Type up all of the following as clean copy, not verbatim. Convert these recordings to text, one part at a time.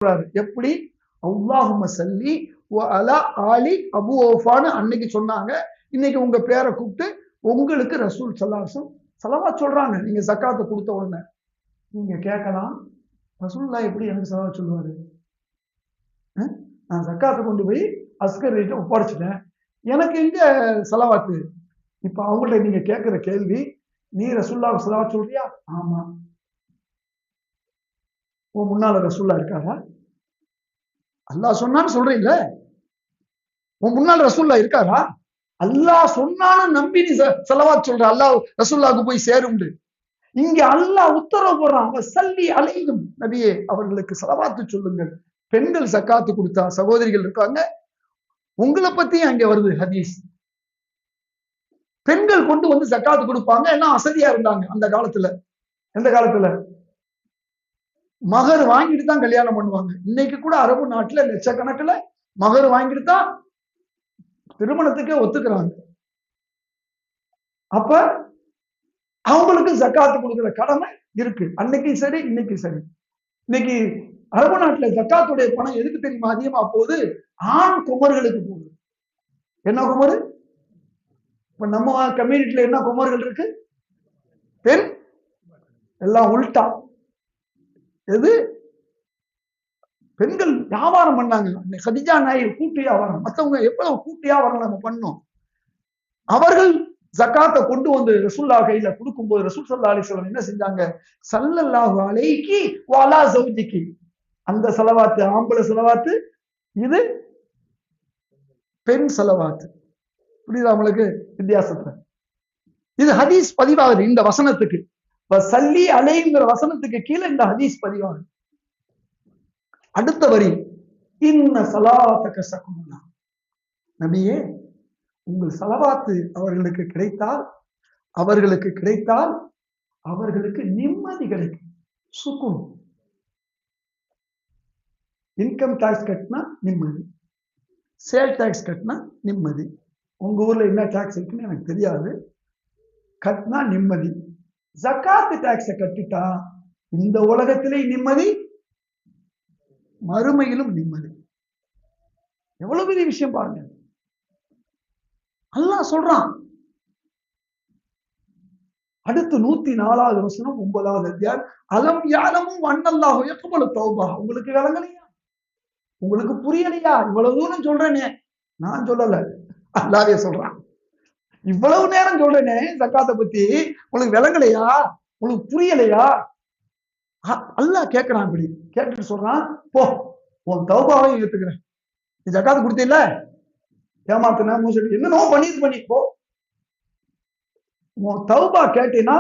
எப்படி அல்லாஹும்ம ஸல்லி வ அலா ஆலி அபு ஓஃபான்னு அன்னைக்கு சொன்னாங்க. இன்னைக்கு உங்க பேரை கூப்பிட்டு உங்களுக்கு ரசூல் ஸல்லல்லாஹு அலைஹி வஸல்லம் ஸலவாத் சொல்றாங்க. நீங்க ஜக்காத்தை கொடுத்த உடனே நீங்க கேட்கலாம், ரசூலுல்லாஹ் எப்படி எனக்கு ஸலவாத் சொல்லுவாரு? நான் ஜக்காத்தை கொண்டு போய் அஸ்கர் கிட்ட ஒப்படைச்சிட்டேன், எனக்கு எங்க ஸலவாத்து? இப்ப அவங்கள்ட்ட நீங்க கேட்கிற கேள்வி, நீ ரசூலுல்லாஹ் ஸலவாத் சொல்றியா? ஆமா. உன் முன்னால ரசூலுல்லாஹ் இருக்காரா? அல்லாஹ் சொன்னான்னு சொல்றீல்ல, உன் முன்னால ரசூலுல்லாஹ் இருக்காரா? அல்லாஹ் சொன்னான்னு நம்பி நீ ஸலவாத் சொல்ற, அல்லாஹ் ரசூலுல்லாஹ்க்கு போய் சேரும்னு. இங்க அல்லாஹ் உத்தரவு போடுறான், ஸல்லி அலைஹிம், நபியே அவர்களுக்கு ஸலவாத்து சொல்லுங்கள். பெண்கள் ஜக்காத்து கொடுத்தா சகோதரிகள் இருக்காங்க, உங்களை பத்தியும் அங்க வருது ஹதீஸ். பெண்கள் கொண்டு வந்து ஜக்காத்து கொடுப்பாங்க, எல்லாம் அசதியா இருந்தாங்க அந்த காலத்துல. எந்த காலத்துல? மகர் வாங்கிட்டு தான் கல்யாணம் பண்ணுவாங்க. இன்னைக்கு கூட அரபு நாட்டுல லட்சக்கணக்கில் மகர் வாங்கிட்டு தான் திருமணத்துக்கே ஒத்துக்கிறாங்க. அப்ப அவங்களுக்கு ஜக்காத்து கொடுக்கிற கடமை இருக்கு, அன்னைக்கு சரி இன்னைக்கு சரி. இன்னைக்கு அரபு நாட்டுல ஜக்காத்துடைய பணம் எதுக்கு தெரியுமா அதிகமா போகுது? ஆண் குமர்களுக்கு போகுது. என்ன குமரு? இப்ப நம்ம கம்யூனிட்டில என்ன குமர்கள் இருக்கு? பெண் எல்லாம் உல்டா. எது? பெண்கள் வியாபாரம் பண்ணாங்க. கதிஜா நாயர் கூட்டு வியாபாரம், மற்றவங்க எவ்வளவு கூட்டு வியாபாரம் நம்ம பண்ணோம். அவர்கள் ஜக்காத்தை கொண்டு வந்து ரசூலுல்லாஹ் கையில கொடுக்கும்போது ரசூல் ஸல்லல்லாஹு அலைஹி வஸல்லம் என்ன செஞ்சாங்க? ஸல்லல்லாஹு அலைஹி வ அலா ஸௌஜிகி. அந்த ஸலவாத்து ஆம்பளை ஸலவாத்து, இது பெண் ஸலவாத்து. புரியுதா உங்களுக்கு வித்தியாசத்தை? இது ஹதீஸ் பதிவாகுது இந்த வசனத்துக்கு. ஸல்லி அலைஹிங்கிற வசனத்துக்கு கீழே இந்த ஹதீஸ் பதிவாகுது. அடுத்த வரி, இன்ன ஸலாத்தக ஸகுனுல்லாஹ், நபியே உங்கள் ஸலவாத்து அவர்களுக்கு கிடைத்தால் அவர்களுக்கு நிம்மதி கிடைக்கும். சுகுன். இன்கம் டாக்ஸ் கட்டினா நிம்மதி, சேல் டாக்ஸ் கட்டினா நிம்மதி. உங்க ஊர்ல என்ன டாக்ஸ் இருக்குன்னு எனக்கு தெரியாது, கட்டினா நிம்மதி. ஜக்காத்து டாக்ஸை கட்டிட்டா இந்த உலகத்திலே நிம்மதி, மறுமையிலும் நிம்மதி. எவ்வளவு பெரிய விஷயம் பாருங்க. அல்லாஹ் சொல்றான். அடுத்து 104வது வசனம் 9வது அத்தியாயம், அலம் யஅலமு அன்னல்லாஹு யக்பலு தௌபா. உங்களுக்கு விளங்கலையா? உங்களுக்கு புரியலையா? இவ்வளவு தூரம் சொல்றேனே, நான் சொல்லல, அல்லாஹ்வே சொல்றான். இவ்வளவு நேரம் சொல்றேனே ஜக்காத்தை பத்தி, உங்களுக்கு விளங்கலையா? உங்களுக்கு புரியலையா? அல்லாஹ் கேட்கிறான். இப்படி கேட்டுட்டு சொல்றான், போ உன் தௌபாவை ஏத்துக்கிறேன். நீ ஜக்காத்து கொடுத்தீல்ல, ஏமாத்தின மோசடி என்னென்னோ பண்ணி போ. உன் தௌபா கேட்டீங்கன்னா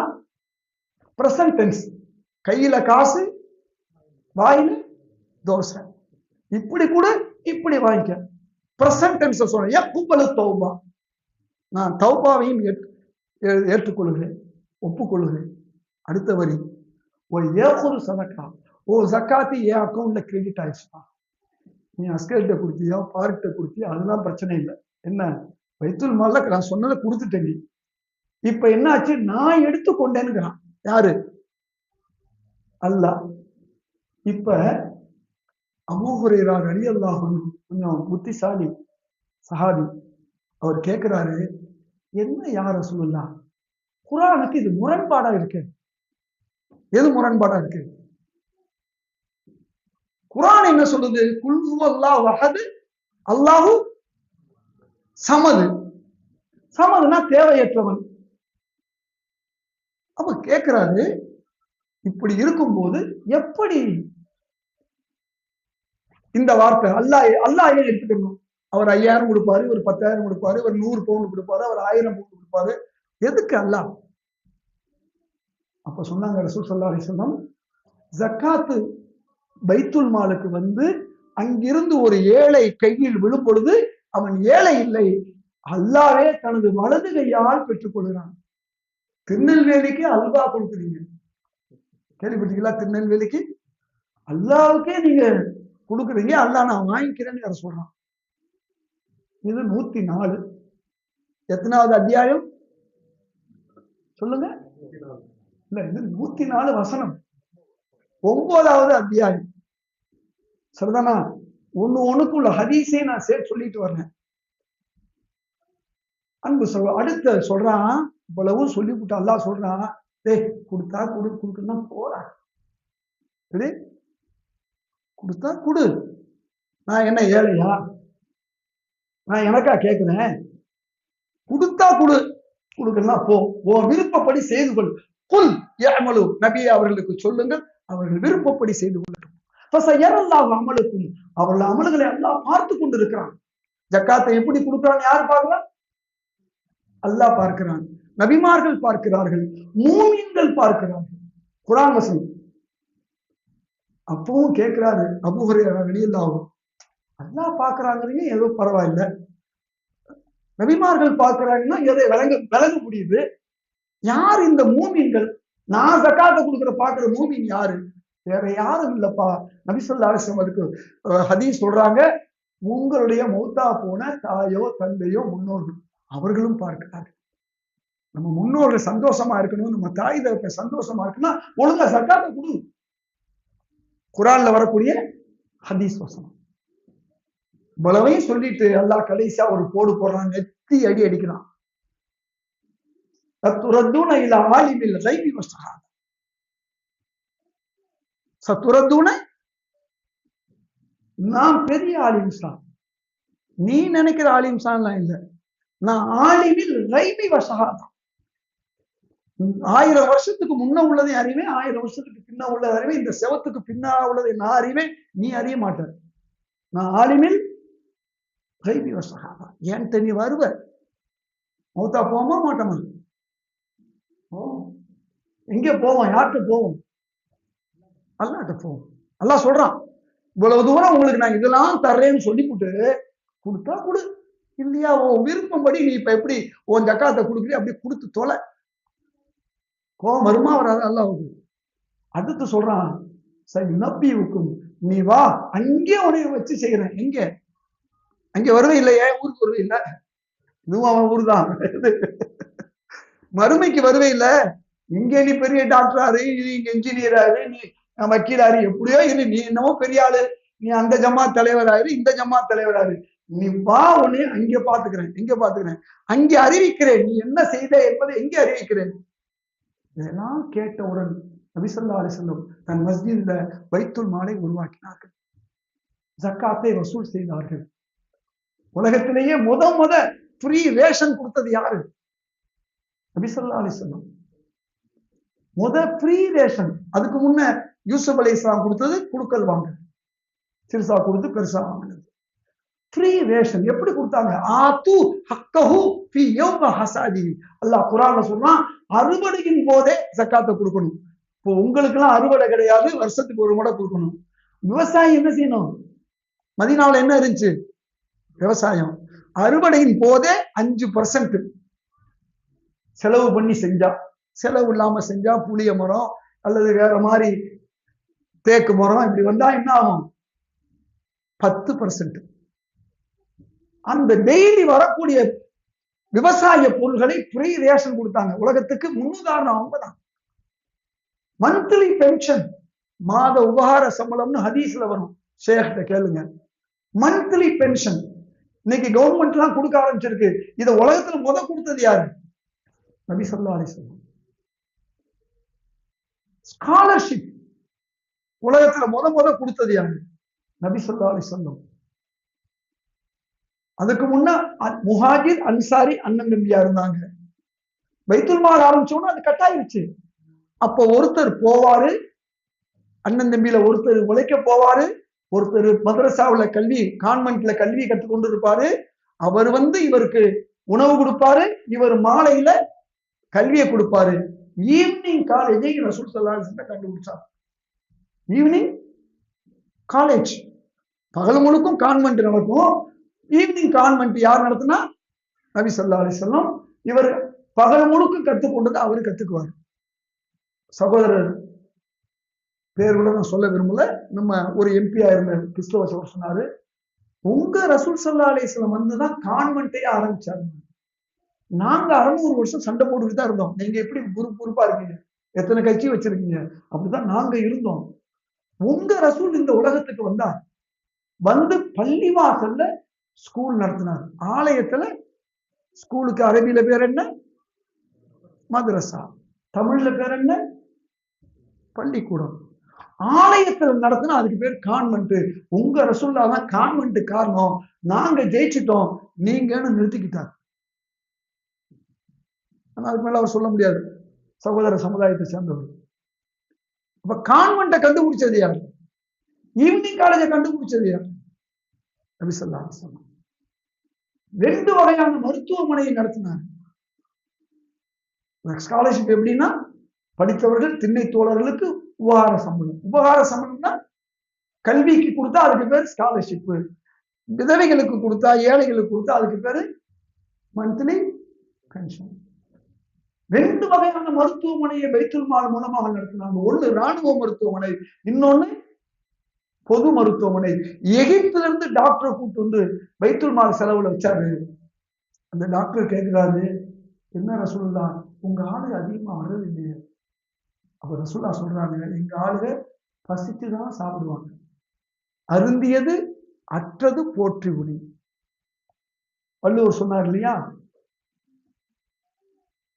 பிரசன்ட் டென்ஸ், கையில காசு வாயில தோசை, இப்படி கூட இப்படி வாங்கிக்க. பிரசன்ட் டென்ஸ் சொல்றேன், யக்பலு தௌபா, நான் தௌபாவையும் ஏற்றுக்கொள்கிறேன், ஒப்புக்கொள்கிறேன். அடுத்த வரி, ஒரு ஏகுரு சதக்கா, ஓ ஜக்காத்து என் அக்கௌண்ட்ல கிரெடிட் ஆயிடுச்சுப்பா, நீ அஸ்கர்கிட்ட கொடுத்தியோ பார்க்கிட்ட கொடுத்தியோ அதெல்லாம் பிரச்சனை இல்லை. என்ன பைத்துல் மால்ல நான் சொன்னதை கொடுத்துட்டேன் நீ. இப்ப என்னாச்சு? நான் எடுத்துக்கொண்டேன்னுங்கிறான். யாரு? அல்லாஹ். இப்ப அபூ ஹுரைரா ரலியல்லாஹு அன்ஹு கொஞ்சம் புத்திசாலி சஹாபி, அவர் கேட்கிறாரு, என்ன யா ரசூலுல்லாஹ், குர்ஆனுக்கு இது முரண்பாடா இருக்கு. எது முரண்பாடா இருக்கு? குர்ஆன் என்ன சொல்லுது? குல் ஹுவல்லாஹு அஹத், அல்லாஹு சமது. சமதுனா தேவையற்றவன். அப்ப கேட்கிறாரு, இப்படி இருக்கும்போது எப்படி இந்த வார்த்தை? அல்லாஹ் ஏன் எடுத்துக்கணும்? அவர் 5000 கொடுப்பாரு, ஒரு 10,000 கொடுப்பாரு, ஒரு 100 பவுன் கொடுப்பாரு, அவர் 1000 பவுன் கொடுப்பாரு, எதுக்கு அல்லாஹ்? அப்ப சொன்னாங்க ரசூல் ஸல்லல்லாஹு அலைஹி வஸல்லம், ஜக்காத்து பைத்துல் மாலுக்கு வந்து அங்கிருந்து ஒரு ஏழை கையில் விழும் பொழுது அவன் ஏழை இல்லை, அல்லாஹ்வே தனது வலது கையால் பெற்றுக் கொள்கிறான். திருநெல்வேலிக்கு அல்வா கொடுக்குறீங்க, கேள்விப்பட்டீங்களா? திருநெல்வேலிக்கு அல்லாஹ்வுக்கே நீங்க கொடுக்குறீங்க, அல்லாஹ் நான் வாங்கிக்கிறேன்னு யார சொல்றான்? இது 104. எத்தனாவது அத்தியாயம் சொல்லுங்க? இல்ல, இது 104 வசனம், 9வது அத்தியாயம். சரிதானா? ஒண்ணுக்குள்ள ஹதீஸே நான் சேர்த்து சொல்லிட்டு வர்றேன். அன்பு அடுத்த சொல்றான், இவ்வளவும் சொல்லிவிட்டு அல்லாஹ் சொல்றான், டேய் கொடுத்தா கொடுக்குன்னா போறா, கொடுத்தா கொடு. நான் என்ன ஏழையா? நான் எனக்கா கேட்கிறேன்? கொடுத்தா கொடுக்கணும்னா போ, விருப்பப்படி செய்து கொள். குல் யஅமலு, நபியே அவர்களுக்கு சொல்லுங்கள், அவர்கள் விருப்பப்படி செய்து கொள்ளட்டும். ஃபஸயரல்லாஹு அமலுக்கும், அவர்கள் அமல்களை அல்லாஹ் பார்த்து கொண்டிருக்கிறான். ஜக்காத்தை எப்படி கொடுக்கிறான் யார் பார்க்கிறான்? அல்லாஹ் பார்க்கிறான். நபிமார்கள் பார்க்கிறார்கள், மூமின்கள் பார்க்கிறார்கள். குர்ஆன் வசனம். அப்பவும் கேட்கிறாரு அபூ ஹுரைரா ரலியல்லாஹு, அல்லாஹ் பார்க்கிறாங்க ஏதோ பரவாயில்லை, நபிமார்கள் பார்க்கிறாங்கன்னா எதை விளங்க முடியுது. யார் இந்த மூமின்கள்? நான் ஜக்காத்தை கொடுக்கிற பார்க்கிற மூமின் யாரு? வேற யாரும் இல்லப்பா. நபி ஸல்லல்லாஹு அலைஹி வஸல்லம் அதுக்கு ஹதீஸ் சொல்றாங்க, உங்களுடைய மௌத்தா போன தாயோ தந்தையோ முன்னோர்கள் அவர்களும் பார்க்கிறார்கள். நம்ம முன்னோர்கள் சந்தோஷமா இருக்கணும், நம்ம தாய் தகப்ப சந்தோஷமா இருக்குன்னா ஒழுங்கா ஜக்காத்தை கொடு. குர்ஆன்ல வரக்கூடிய ஹதீஸ் வசனம். இவ்வளவையும் சொல்லிட்டு அல்லாஹ் கடைசியா ஒரு போடு போடுறான், நெத்தி அடி அடிக்கிறான். சத்துரத்தூன இலா ஆலிமில் கைபி வஸ்ஸஹாதா, சத்துரத்தூன, நான் பெரிய ஆலிம்சான், நீ நினைக்கிற ஆலிம்சான்லாம் இல்லை, நான் ஆலிமில் கைபி வஸ்ஸஹாதா. 1000 வருஷத்துக்கு முன்ன உள்ளதை அறிவேன், 1000 வருஷத்துக்கு பின்ன உள்ளதை அறிவேன், இந்த செவத்துக்கு பின்னா உள்ளதை நான் அறிவேன், நீ அறிய மாட்ட. நான் ஆலிமில் கைபி வஸ்ஸஹாதா. ஏன்ட்ட நீ வருவ, மௌத்தா போமா மாட்டோமா? எங்க போவோம்? யார்கிட்ட போவோம்? அல்லாஹ்ட்ட போவோம். அல்லாஹ் சொல்றான், இவ்வளவு தூரம் உங்களுக்கு நான் இதெல்லாம் தர்றேன்னு சொல்லிவிட்டு கொடுத்தா கொடு, இல்லையா உன் விருப்பம்படி நீ இப்ப எப்படி உன் ஜக்காத்தை கொடுக்குறிய அப்படி கொடுத்து தொலை. கோபம் வருமா வராது? அல்லாஹ்வுக்கு. அடுத்து சொல்றான், சரி நபியுக்கும், நீ வா, அங்கே உனைய வச்சு செய்யறேன். எங்க? அங்கே வருவே இல்லையே, ஊருக்கு வருவே இல்லை, இதுவும் அவன் ஊர் தான். மறுமைக்கு வருவே இல்லை, இங்க நீ பெரிய டாக்டராரு, நீங்க இன்ஜினியராரு, நீ வக்கீலாரு, எப்படியோ இரு, நீ என்னமோ பெரிய ஆளு, நீ அந்த ஜமாத் தலைவராரு, இந்த ஜமாத் தலைவராரு, நீ வா, உன்னை அங்கே பாத்துக்கிறேன். எங்க பாத்துக்கிறேன்? அங்கே அறிவிக்கிறேன், நீ என்ன செய்த என்பதை எங்கே அறிவிக்கிறேன். இதெல்லாம் கேட்டவுடன் நபி ஸல்லல்லாஹு அலைஹி வஸல்லம் தன் மஸ்ஜித்ல பைத்துல் மாலை உருவாக்கினார்கள், ஜக்காத்தை வசூல் செய்தார்கள். உலகத்திலேயே முத ஃப்ரீ ரேஷன் கொடுத்தது யாரு? நபி ஸல்லல்லாஹு அலைஹி வஸல்லம். Free ration. அதுக்கு முன்ன யூசுப் அலைஹிஸ்ஸலாம் கொடுத்தது குடுக்கல் வாங்க, சிறுசா கொடுத்து பெருசா வாங்கினது. ஃப்ரீ ரேஷன் எப்படி கொடுத்தாங்க? ஆத்து ஹக்கஹு ஃபீ யௌம ஹஸாதி. அல்லாஹ் குர்ஆன்ல சொல்றான், அறுவடையின் போதே ஜக்காத்தை கொடுக்கணும். இப்போ உங்களுக்கு எல்லாம் அறுவடை கிடையாது, வருஷத்துக்கு ஒரு முறை கொடுக்கணும். விவசாயி என்ன செய்யணும்? மதீனாவுல என்ன இருந்துச்சு? விவசாயம். அறுவடையின் போதே 5% செலவு பண்ணி செஞ்சா, செலவு இல்லாம செஞ்சா, புளிய மரம் அல்லது வேற மாதிரி தேக்கு மரம் இப்படி வந்தா என்ன ஆகும்? 10%. அந்த டெய்லி வரக்கூடிய விவசாய பொருள்களை ஃப்ரீ ரேஷன் கொடுத்தாங்க. உலகத்துக்கு முன்னுதாரணம் அவங்க தான். மந்த்லி பென்ஷன், மாத உபகார சம்பளம்னு ஹதீஸ்ல வரும், ஷேக்ட்ட கேளுங்க. மந்த்லி பென்ஷன் இன்னைக்கு கவர்மெண்ட் எல்லாம் கொடுக்க ஆரம்பிச்சிருக்கு. இதை உலகத்துல கொடுத்தது யாரு? நபி ஸல்லல்லாஹு அலைஹி வஸல்லம். ஸ்காலர்ஷிப் உலகத்துல கொடுத்தது யாரு? நபி ஸல்லல்லாஹு அலைஹி வஸல்லம். அதுக்கு முன்ன முஹாஜிர் அன்சாரி அண்ணன் தம்பியா இருந்தாங்க. பைத்துல் மால் ஆரம்பிச்சோன்னா அது கட்டாயிருச்சு. அப்ப ஒருத்தர் போவாரு, அண்ணன் தம்பியில ஒருத்தர் உழைக்க போவாரு, ஒருத்தர் மதரசாவுல கல்வி, கான்வென்ட்ல கல்வி கற்றுக்கொண்டு இருப்பாரு. அவர் இவருக்கு உணவு கொடுப்பாரு, இவர் மாலையில கல்வியை கொடுப்பாரு. ஈவினிங் காலேஜை ரசூல் ஸல்லல்லாஹு அலைஹி வஸல்லம் கண்டுபிடிச்சார். ஈவினிங் காலேஜ், பகல் முழுக்கும் கான்வென்ட் நடக்கும், ஈவினிங் கான்வென்ட் யார் நடத்தினா? நபி ஸல்லல்லாஹு அலைஹி வஸல்லம். இவர் பகல் முழுக்கும் கற்றுக்கொண்டது அவரு கத்துக்குவார். சகோதரர் பேரோட நான் சொல்ல விரும்பல, நம்ம ஒரு எம்பியா இருந்த கிறிஸ்தவ சகோதரர் சொன்னாரு, உங்க ரசூல் ஸல்லல்லாஹு அலைஹி வஸல்லம் வந்துதான் கான்வென்ட்டே ஆரம்பிச்சாரு. நாங்க 600 வருஷம் சண்டை போட்டுட்டு தான் இருந்தோம். நீங்க எப்படி பொறுப்பா இருக்கீங்க, எத்தனை கட்சி வச்சிருக்கீங்க, அப்படிதான் நாங்க இருந்தோம். உங்க ரசூல் இந்த உலகத்துக்கு வந்தார். வந்து பள்ளிவாசல்ல ஸ்கூல் நடத்தினார். ஆலயத்துல ஸ்கூலுக்கு அரபியில பேர் என்ன? மதரசா. தமிழ்ல பேர் என்ன? பள்ளிக்கூடம். ஆலயத்துல நடத்தினா அதுக்கு பேர் கான்வென்ட். உங்க ரசூல்லா தான் கான்வென்ட் காரணம், நாங்க ஜெயிச்சிட்டோம், நீங்கன்னு நிறுத்திக்கிட்டார். ஆனா அதுக்கு மேல அவர் சொல்ல முடியாது, சகோதர சமுதாயத்தை சேர்ந்தவர். அப்ப கான்வென்ட்டை கண்டுபிடிச்சது யார்? ஈவினிங் காலேஜை கண்டுபிடிச்சது யார்? நபி ஸல்லல்லாஹு அலைஹி வஸல்லம். 2 வகையான மருத்துவமனையை நடத்தினார். ஸ்காலர்ஷிப் எப்படின்னா, படித்தவர்கள் திண்ணை தோழர்களுக்கு உபகார சம்பளம். உபகார சம்பளம்னா கல்விக்கு கொடுத்தா அதுக்கு பேர் ஸ்காலர்ஷிப், விதவைகளுக்கு கொடுத்தா, ஏழைகளுக்கு கொடுத்தா அதுக்கு பேரு மந்த்லி பென்ஷன். 2 வகையான மருத்துவமனையை பைத்துல் மால் மூலமாக நடத்தினாங்க. ஒண்ணு ராணுவ மருத்துவமனை, இன்னொன்னு பொது மருத்துவமனை. எகிப்துல இருந்து டாக்டரை கூப்பிட்டு வந்து பைத்துல் மால் செலவுல வச்சாரு. அந்த டாக்டர் கேட்கிறாரு, என்ன ரசூலுல்லா உங்க ஆளு அதிகமா வர்றது இல்லையே? அப்ப ரசூலுல்லா சொல்றாங்க, எங்க ஆளுக பசிச்சுதான் சாப்பிடுவாங்க, அருந்தியது அற்றது போற்றி உடி. வள்ளுவர் சொன்னார் இல்லையா,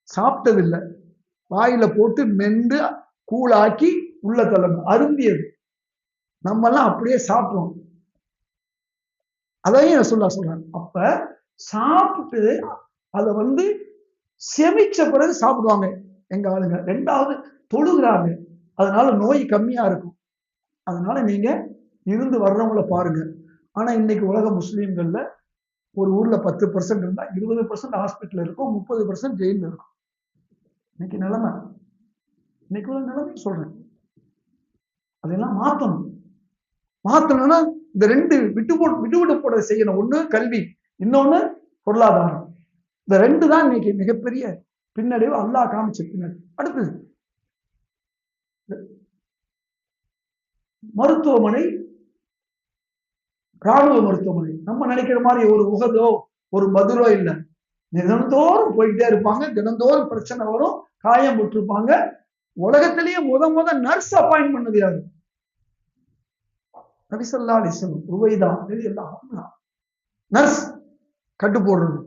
சாப்பிட்டது இல்லை, வாயில போட்டு மென்று கூழாக்கி உள்ள தள்ளணும், அருந்தியது. நம்ம எல்லாம் அப்படியே சாப்பிடுறோம். அதையும் ரசூலுல்லாஹ் சொல்றாங்க. அப்ப சாப்பிட்டு அதை வந்து செமிச்ச பிறகு சாப்பிடுவாங்க எங்க ஆளுங்க. 2வது தொழுகிறாங்க, அதனால நோய் கம்மியா இருக்கும். அதனால நீங்க இருந்து வர்றவங்களை பாருங்க. ஆனா இன்னைக்கு உலக முஸ்லீம்கள்ல ஒரு ஊர்ல 10% இருந்தா 20% ஹாஸ்பிட்டல் இருக்கும், 30% ஜெயில இருக்கும். இன்னைக்கு நிலைமை, இன்னைக்கு உள்ள நிலைமை சொல்றேன். அதெல்லாம் மாத்தணும். மாத்தணும்னா இந்த 2 விட்டு போட செய்யணும். ஒண்ணு கல்வி, இன்னொன்னு பொருளாதாரம். இந்த 2 தான் இன்னைக்கு மிகப்பெரிய பின்னடைவு அல்லாஹ் காமிச்ச பின்னாடி. அடுத்தது மருத்துவமனை, ராணுவ மருத்துவமனை. நம்ம நினைக்கிற மாதிரி ஒரு உகதோ ஒரு பதிலோ இல்லை. தினந்தோறும் போயிட்டே இருப்பாங்க, தினந்தோறும் பிரச்சனை வரும், காயம் விட்டுருப்பாங்க. உலகத்திலேயே முத நர்ஸ் அப்பாயின்ட் பண்ணது யாரு? நபி ஸல்லல்லாஹு அலைஹி வஸல்லம். ருவைதா ரலியல்லாஹு அன்ஹா நர்ஸ் கட்டு போடுறது.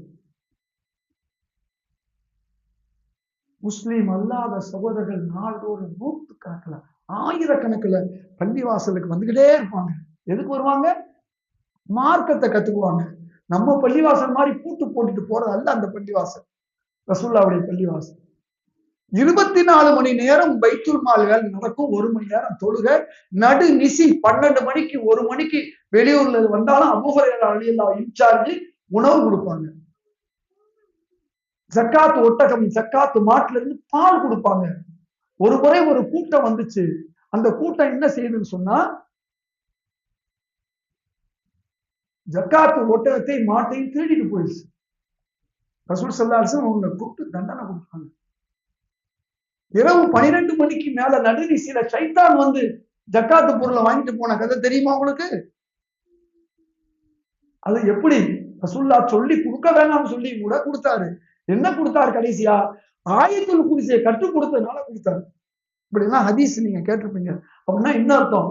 முஸ்லீம் அல்லாத சகோதரர்கள் நாள்தோறும் 100 கணக்குல 1000 கணக்குல பள்ளிவாசலுக்கு வந்துகிட்டே இருப்பாங்க. எதுக்கு வருவாங்க? மார்க்கத்தை கத்துக்குவாங்க. நம்ம பள்ளிவாசல் மாதிரி பூட்டு போட்டுட்டு போறது அல்ல அந்த பள்ளிவாசல், ரசூலுல்லாஹ்வுடைய பள்ளிவாசல். 24 மணி நேரம் பைத்துல் மால்கள் நடக்கும். 1 மணி நேரம் தொழுக. நடு நிசி 12 மணிக்கு 1 மணிக்கு வெளியூர்ல வந்தாலும் அபூ ஹுரைரா ரலியல்லாஹு இன்சார்ஜ் உணவு கொடுப்பாங்க. ஜக்காத் ஒட்டகம், ஜக்காத் மாட்டுல இருந்து பால் கொடுப்பாங்க. ஒரு முறை ஒரு கூட்டம் வந்துச்சு. அந்த கூட்டம் என்ன செய்யுதுன்னு சொன்னா, ஜக்காத் ஒட்டகத்தை மாட்டையும் திருடிட்டு போயிடுச்சு. ரசூல் ஸல்லல்லாஹு அலைஹி வஸல்லம் அவங்க கூப்பிட்டு தண்டனை கொடுத்தாங்க. இரவு 12 மணிக்கு மேல நடுநிசியில சைத்தான் வந்து ஜக்காத்து பொருளை வாங்கிட்டு போன கதை தெரியுமா உங்களுக்கு? அது எப்படி ரசூலுல்லாஹ் சொல்லி கொடுக்க வேணாம்னு சொல்லி கூட கொடுத்தாரு. என்ன கொடுத்தாரு கடைசியா? ஆயத்துல் குர்சியை கற்றுக் கொடுத்ததுனால கொடுத்தாரு. இப்படிலாம் ஹதீஸ் நீங்க கேட்டிருப்பீங்க. அப்படின்னா என்ன அர்த்தம்?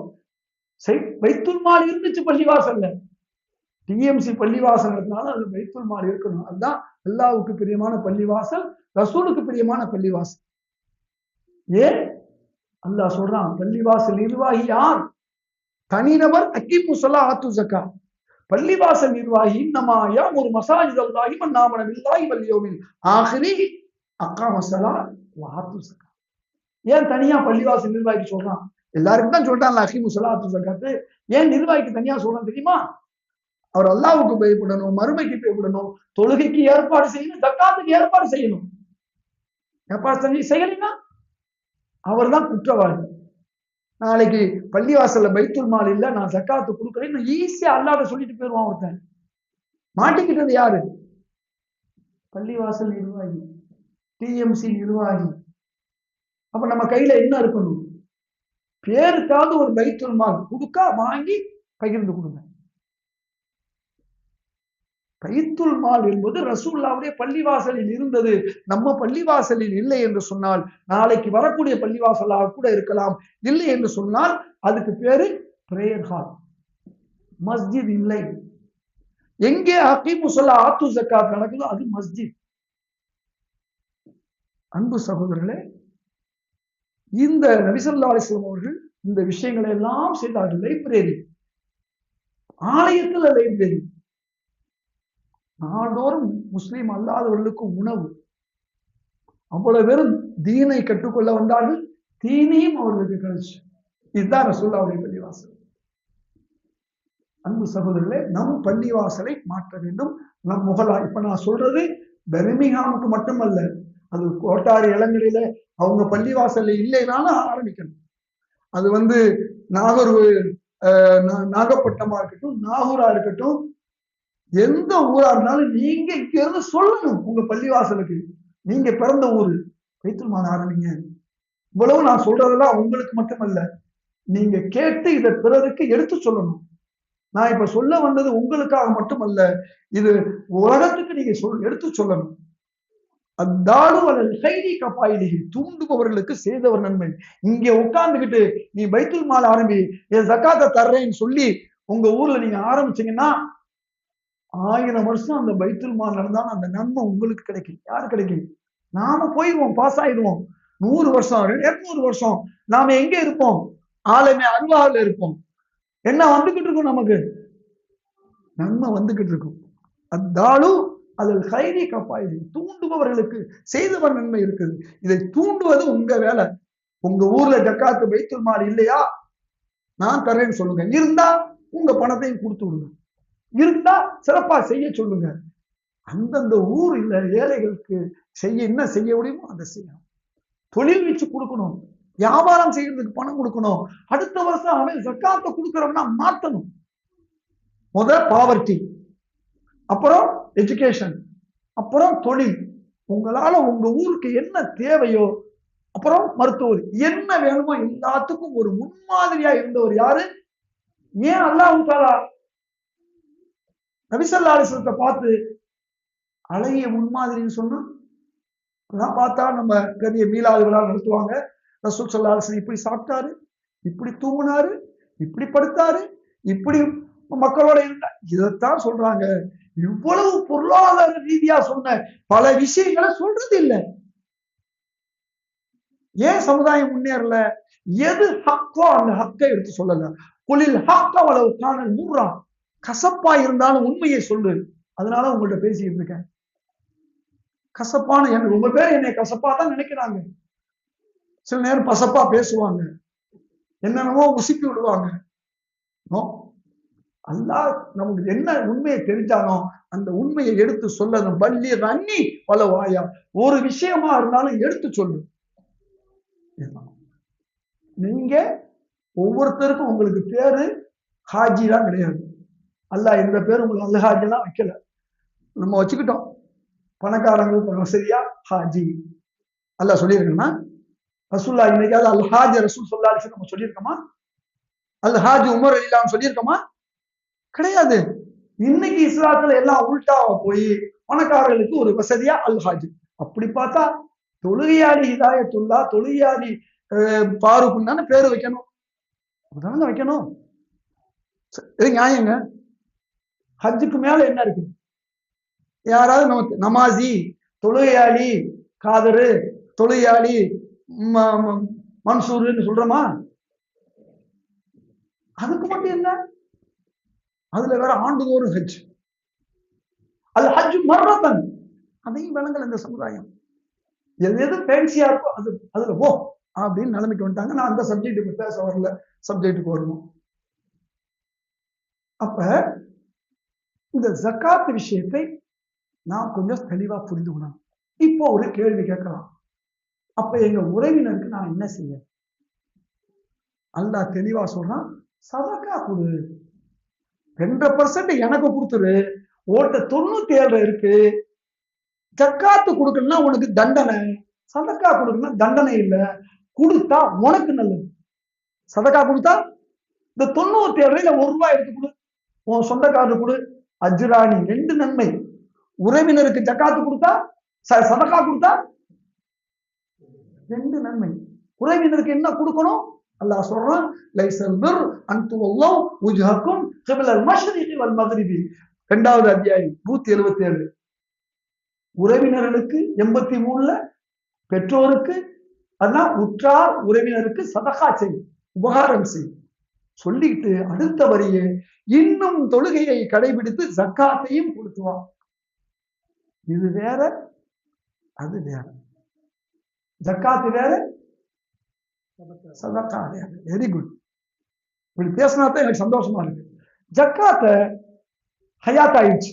பைத்துல் மால் இருந்துச்சு பள்ளிவாசல்ல, டிஎம்சி பள்ளிவாசல் இருந்தாலும் அது பைத்துல் மால் இருக்கணும். அதுதான் அல்லாஹ்வுக்கு பிரியமான பள்ளிவாசல், ரசூலுக்கு பிரியமான பள்ளிவாசல். ஏன் அல்லாஹ் சொல்றான், பள்ளிவாசல் நிர்வாகி யார்? தனிநபர். அக்கீமு ஸலாத்து ஸகாத். பள்ளிவாசல் நிர்வாகி இன்னமா யஅமுரு மஸாஜிதல்லாஹி மன் ஆமன பில்லாஹி வல் யௌமில் ஆகிரி அகாம ஸலாத் வ ஆத்து ஸகாத். ஏன் தனியா பள்ளிவாசல் நிர்வாகி சொல்றான்? எல்லாருக்கும் தான் சொல்றான் அக்கீமு ஸலாத்து ஸகாத். ஏன் நிர்வாகிக்கு தனியா சொல்றான் தெரியுமா? அவர் அல்லாஹ்வுக்கு பயப்படணும், மறுமைக்கு பயப்படணும், தொழுகைக்கு ஏற்பாடு செய்யணும், ஜக்காத்துக்கு ஏற்பாடு செய்யணும். ஏற்பாடு செய்யலைன்னா அவர் தான் குற்றவாளி. நாளைக்கு பள்ளிவாசல்ல பைத்துல் மால் இல்ல, நான் ஜக்காத்து கொடுக்குறேன்னு ஈஸியா அல்லாஹ்ட்ட சொல்லிட்டு போயிடுவான் ஒருத்தன். மாட்டிக்கிட்டது யாரு? பள்ளிவாசல் நிர்வாகி, டிஎம்சி நிர்வாகி. அப்ப நம்ம கையில என்ன இருக்கணும்? பேருக்காவது ஒரு பைத்துல் மால் கொடுக்க வாங்கி பகிர்ந்து கொடுங்க. பைத்துல் மால் என்பது ரசூலுல்லாஹ்வுடைய பள்ளிவாசலில் இருந்தது. நம்ம பள்ளிவாசலில் இல்லை என்று சொன்னால், நாளைக்கு வரக்கூடிய பள்ளிவாசலாக கூட இருக்கலாம். இல்லை என்று சொன்னால் அதுக்கு பேரு பிரேயர் ஹால். மஸ்ஜித் இல்லை. எங்கே அகீமு ஸலா ஆத்து ஸகாத் நடக்குதோ அது மஸ்ஜித். அன்பு சகோதரர்களே, இந்த நபி ஸல்லல்லாஹு அலைஹி வஸல்லம் அவர்கள் இந்த விஷயங்களை எல்லாம் செய்தார்கள். லைப்ரரி, ஆலயத்துல லைப்ரரி, நாள்தோறும் முஸ்லீம் அல்லாதவர்களுக்கு உணவு, அவ்வளவு பேரும் தீனை கற்றுக்கொள்ள வந்தார்கள், தீனையும் அவர்களுக்கு கிடைச்சு. இதுதான் ரசூலுல்லாஹ்வுடைய பள்ளிவாசல். அன்பு சகோதரர்களே, நம் பள்ளிவாசலை மாற்ற வேண்டும். நம் முகலா, இப்ப நான் சொல்றது பெர்மிங்ஹாமுக்கு மட்டுமல்ல, அது கோட்டாறு இளங்கரையில அவங்க பள்ளிவாசல் இல்லைனாலும் ஆரம்பிக்கணும். அது நாகப்பட்டினமா இருக்கட்டும், நாகூரா இருக்கட்டும், எந்த ஊரா இருந்தாலும் நீங்க இங்க இருந்து சொல்லணும். உங்க பள்ளிவாசலுக்கு நீங்க பிறந்த ஊரு பைத்துல் மால் ஆரம்பிங்க. இவ்வளவு நான் சொல்றதெல்லாம் உங்களுக்கு மட்டுமல்ல, நீங்க கேட்டு இதை பிறருக்கு எடுத்து சொல்லணும். நான் இப்ப சொல்ல வந்தது உங்களுக்காக மட்டுமல்ல, இது உலகத்துக்கு நீங்க எடுத்து சொல்லணும். தூண்டுபவர்களுக்கு செய்தவர் நன்மை. இங்க உட்கார்ந்துகிட்டு நீ பைத்துல் மால் ஆரம்பி, என் ஜக்காத்தை தர்றேன்னு சொல்லி உங்க ஊர்ல நீங்க ஆரம்பிச்சீங்கன்னா 1000 வருஷம் அந்த பைத்துல் மால் நடந்தாலும் அந்த நன்மை உங்களுக்கு கிடைக்கும். யாரு கிடைக்கும்? நாம போயிடுவோம், பாஸ் ஆயிடுவோம். 100 வருஷம் 200 வருஷம் நாம எங்க இருப்போம்? ஆலமே அருவாவில் இருப்போம். என்ன வந்துகிட்டு இருக்கும்? நமக்கு நன்மை வந்துகிட்டு இருக்கும். அந்தாலும் அதில் கைரி கப்பாயிடு, தூண்டுபவர்களுக்கு செய்தவர் நன்மை இருக்குது. இதை தூண்டுவது உங்க வேலை. உங்க ஊர்ல ஜக்காத்து பைத்துல் மால் இல்லையா, நான் தர்றேன்னு சொல்லுங்க. இருந்தா உங்க பணத்தையும் கொடுத்து விடுங்க. இருந்தா சிறப்பா செய்ய சொல்லுங்க. அந்தந்த ஊர் இல்ல ஏழைகளுக்கு என்ன செய்ய முடியுமோ அதை செய்யணும். தொழில் வச்சு கொடுக்கணும், வியாபாரம் செய்யறதுக்கு பணம் கொடுக்கணும். அடுத்த வருஷம் அவன் ஜக்காத்தை கொடுக்கறவனா மாத்தணும். முதல் பாவர்ட்டி, அப்புறம் எஜுகேஷன், அப்புறம் தொழில். உங்களால உங்க ஊருக்கு என்ன தேவையோ, அப்புறம் மருத்துவர், என்ன வேணுமோ எல்லாத்துக்கும் ஒரு முன்மாதிரியா இருந்தவர் யாரு? ஏன் அல்லாஹ் தஆலா நபி ஸல்லல்லாஹு அலைஹி வஸல்லத்தை பார்த்து அழகிய முன்மாதிரின்னு சொன்னா? அதான் பார்த்தா நம்ம பெரிய மீலாது விழா நடத்துவாங்க. ரசூல் ஸல்லல்லாஹு அலைஹி வஸல்லம் இப்படி சாப்பிட்டாரு, இப்படி தூங்கினாரு, இப்படி படுத்தாரு, இப்படி மக்களோட இருந்தா, இதைத்தான் சொல்றாங்க. இவ்வளவு பொருளாதார ரீதியா சொன்ன பல விஷயங்களை சொல்றது இல்லை. ஏன் சமுதாயம் முன்னேறல? எது ஹக்கோ அந்த ஹக்கை எடுத்து சொல்லல. குலில் ஹக்க வலவ் கான முர்ரா, கசப்பா இருந்தாலும் உண்மையை சொல்லு. அதனால உங்கள்ட்ட பேசிட்டு இருக்கேன். கசப்பான ரொம்ப பேர் என்னை கசப்பா தான் நினைக்கிறாங்க. சில நேரம் பசப்பா பேசுவாங்க, என்னென்னமோ உசுப்பி விடுவாங்க. அல்லாஹ் நமக்கு என்ன உண்மையை தெரிஞ்சானோ அந்த உண்மையை எடுத்து சொல்லணும். பள்ளி ரன்னி பல வாயா, ஒரு விஷயமா இருந்தாலும் எடுத்து சொல்லு. நீங்க ஒவ்வொருத்தருக்கும் உங்களுக்கு பேரு ஹாஜி தான் கிடையாது. அல்லாஹ் இந்த பேர் உங்களுக்கு அல் ஹாஜி எல்லாம் வைக்கல, நம்ம வச்சுக்கிட்டோம். பணக்காரங்களுக்கு சரியா ஹாஜி அல்லாஹ் சொல்லியிருக்கோம்னா, ரசூல்லா இன்னைக்காவது அல் ஹாஜி ரசூல் ஸல்லல்லாஹு அலைஹி வஸல்லம் நம்ம சொல்லியிருக்கோமா? அல் ஹாஜி உமர் ரலியல்லாஹு அன்ஹு சொல்லியிருக்கோமா? கிடையாது. இன்னைக்கு இஸ்லாத்துல எல்லாம் உல்டாவா போய் பணக்காரர்களுக்கு ஒரு வசதியா அல் ஹாஜி. அப்படி பார்த்தா தொழுகையாளி ஹிதாயத்துல்லா, தொழுகையாளி ஃபாரூக் தானே பேரு வைக்கணும். அதான வைக்கணும். இது நியாயங்க. ஹஜ்ஜுக்கு மேல என்ன இருக்கு? யாராவது நமக்கு நமாசி, தொழுகையாளி காதரு, தொழுகையாளி மன்சூர்னு சொல்றோமா? அதுக்கு மட்டும் என்ன? அதுல வேற ஆண்டுதோறும் ஹஜ். அது ஹஜ் மர்ரத்தன். அதையும் விளங்கல இந்த சமுதாயம். எது ஃபேன்சியா இருக்கோ அதுல போ அப்படின்னு நிலைமைக்கு வந்துட்டாங்க. நான் அந்த சப்ஜெக்டுக்கு பேச வரல, சப்ஜெக்டுக்கு வரணும். அப்ப இந்த ஜக்காத் விஷயத்தை நான் கொஞ்சம் தெளிவா புரிந்துக்கணும். இப்போ ஒரு கேள்வி கேட்கலாம், அப்ப எங்க உறவினருக்கு நான் என்ன செய்ய? அல்லாஹ் தெளிவா சொல்றான், சதக்கா கொடு. 2% எனக்கு கொடுத்துரு. ஓட்ட 97 இருக்கு. ஜக்காத்து கொடுக்கணும்னா உனக்கு தண்டனை, சதக்கா கொடுக்கணும்னா தண்டனை இல்லை. கொடுத்தா உனக்கு நல்லது. சதக்கா கொடுத்தா இந்த 97 1 ரூபாய் எடுத்து கொடு, உன் சொந்தக்காரரு கொடு, அஜ்ரானி 2 நன்மை. உறவினருக்கு ஜக்காத்து கொடுத்தா, சதக்கா கொடுத்தா 2 நன்மை. உறவினருக்கு என்ன கொடுக்கணும்? அல்லாஹ் சொல்றான், லைஸல் பிர் அன் துவல்லு வஜ்ஹக்கும் கிப்லல் மஷ்ரிகி வல் மக்ரிபி. 2வது அத்தியாயம் 177. உறவினர்களுக்கு 83ல பெற்றோருக்கு அதான் உற்றார் உறவினருக்கு சதகா செய்யும், உபகாரம் செய்யும் சொல்லிட்டு அடுத்த வரியே இன்னும் தொழுகையை கடைபிடித்து ஜக்காத்தையும் கொடுத்துவான். இது வேற அது வேற. ஜக்காத்து வேற, சதகா வேற. Very good. இப்படி பேசினா தான் எனக்கு சந்தோஷமா இருக்கு. ஜக்காத்த ஹயாத் ஆயிடுச்சு.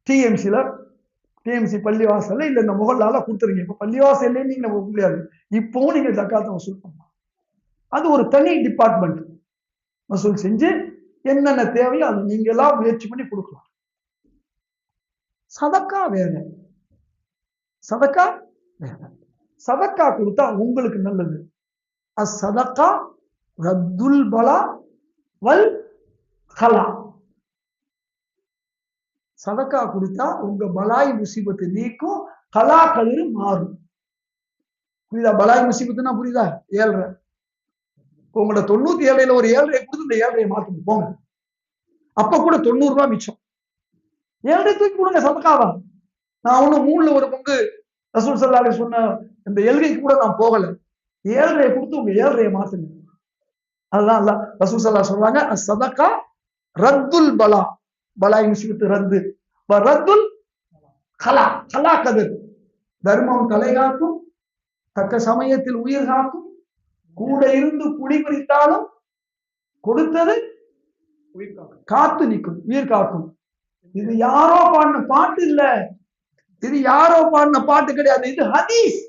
டிஎம்சி பள்ளிவாசல்ல இல்ல இந்த முகல்லால கொடுத்துருங்க. இப்ப பள்ளிவாசல்ல நீங்க முடியாது. இப்பவும் நீங்க ஜக்காத்தை வசூல் பண்ணலாம். அது ஒரு தனி டிபார்ட்மெண்ட் வசூல் செஞ்சு என்னென்ன தேவையோ அதை நீங்க எல்லாம் முயற்சி பண்ணி கொடுக்கலாம். சதக்கா வேற, சதக்கா வேற. சதக்கா கொடுத்தா உங்களுக்கு நல்லது. அஸ்ஸதகா ரத்துல் பலா வல் கலா. சதக்கா கொடுத்தா உங்க பலாய் முசீபத்தை நீக்கும், கலா கதிரு மாறும். புரியுதா? பலாய் முசீபத்துனா புரியுதா? 7.5 உங்களோட 97ல ஒரு 7.5 கொடுத்து இந்த 7.5 மாத்துங்க போங்க. அப்ப கூட 90 ரூபாய் மிச்சம். 7.5 தூக்கி கொடுங்க சதக்காவா. நான் ஒன்னும் 3ல ஒரு பங்கு ரசூல் ஸல்லல்லாஹு அலைஹி சொன்ன இந்த எல்கைக்கு கூட நான் போகல. 7.5 கொடுத்து உங்க 7.5 மாத்துங்க. அதுதான் அல்லாஹ் ரசூல் ஸல்லல்லாஹு சொல்றாங்க, அஸ்ஸதகா ரத்துல் பலா, பலாய் முசீபத்து ரத்து, ரத்துல் கலா, கலா கதிர். தர்மம் தலை காக்கும், தக்க சமயத்தில் உயிர் காக்கும், கூட இருந்து குடி குறித்தாலும் கொடுத்தது காத்து நிற்கும், உயிர் காக்கும். இது யாரோ பாடின பாட்டு இல்ல, இது யாரோ பாடின பாட்டு கிடையாது, இது ஹதீஸ்.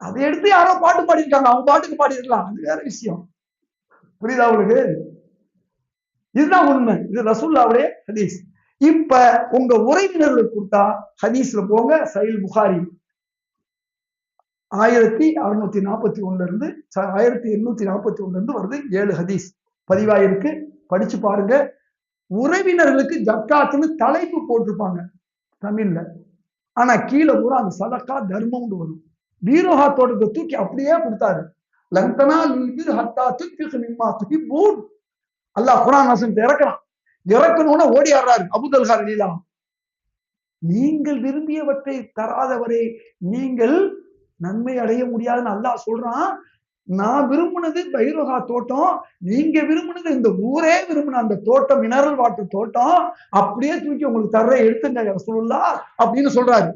அதை எடுத்து யாரோ பாட்டு பாடிருக்காங்க, அவங்க பாட்டுக்கு பாடிருக்கலாம், அது வேற விஷயம். புரியுதா உங்களுக்கு? இதுதான் உண்மை. இது ரசூலுல்லாஹ்வுடைய ஹதீஸ். இப்ப உங்க உறவினர்களுக்கு கொடுத்தா ஹதீஸ்ல போங்க. சஹீஹ் புகாரி 1641 இருந்து 1841 இருந்து வருது. 7 ஹதீஸ் பதிவாயிருக்கு, படிச்சு பாருங்க. உறவினர்களுக்கு ஜக்காத்துன்னு தலைப்பு போட்டிருப்பாங்க தமிழ்ல, ஆனா கீழே பூரா அந்த சதக்கா தர்மம் வரும். பீரோஹா தோட்டத்தை தூக்கி அப்படியே கொடுத்தாரு. லந்தனா லில் ஹத்தா துன்ஃபிகு மிம்மா துஹிப்பூன். அல்லாஹ் குர்ஆன் வசனத்தை இறக்குறான். இறக்கணும்னா ஓடி ஆடுறாரு அபூதல்ஹா ரலியல்லாஹு. நீங்கள் விரும்பியவற்றை தராதவரை நீங்கள் நன்மை அடைய முடியாதுன்னு அல்லாஹ் சொல்றான். நான் விரும்பினது பைரோஹா தோட்டம், நீங்க விரும்பினது இந்த ஊரே விரும்பின அந்த தோட்டம், மினரல் வாட்டர் தோட்டம், அப்படியே தூக்கி உங்களுக்கு தர்ற எடுத்துங்க ரசூலுல்லாஹ் அப்படின்னு சொல்றாரு.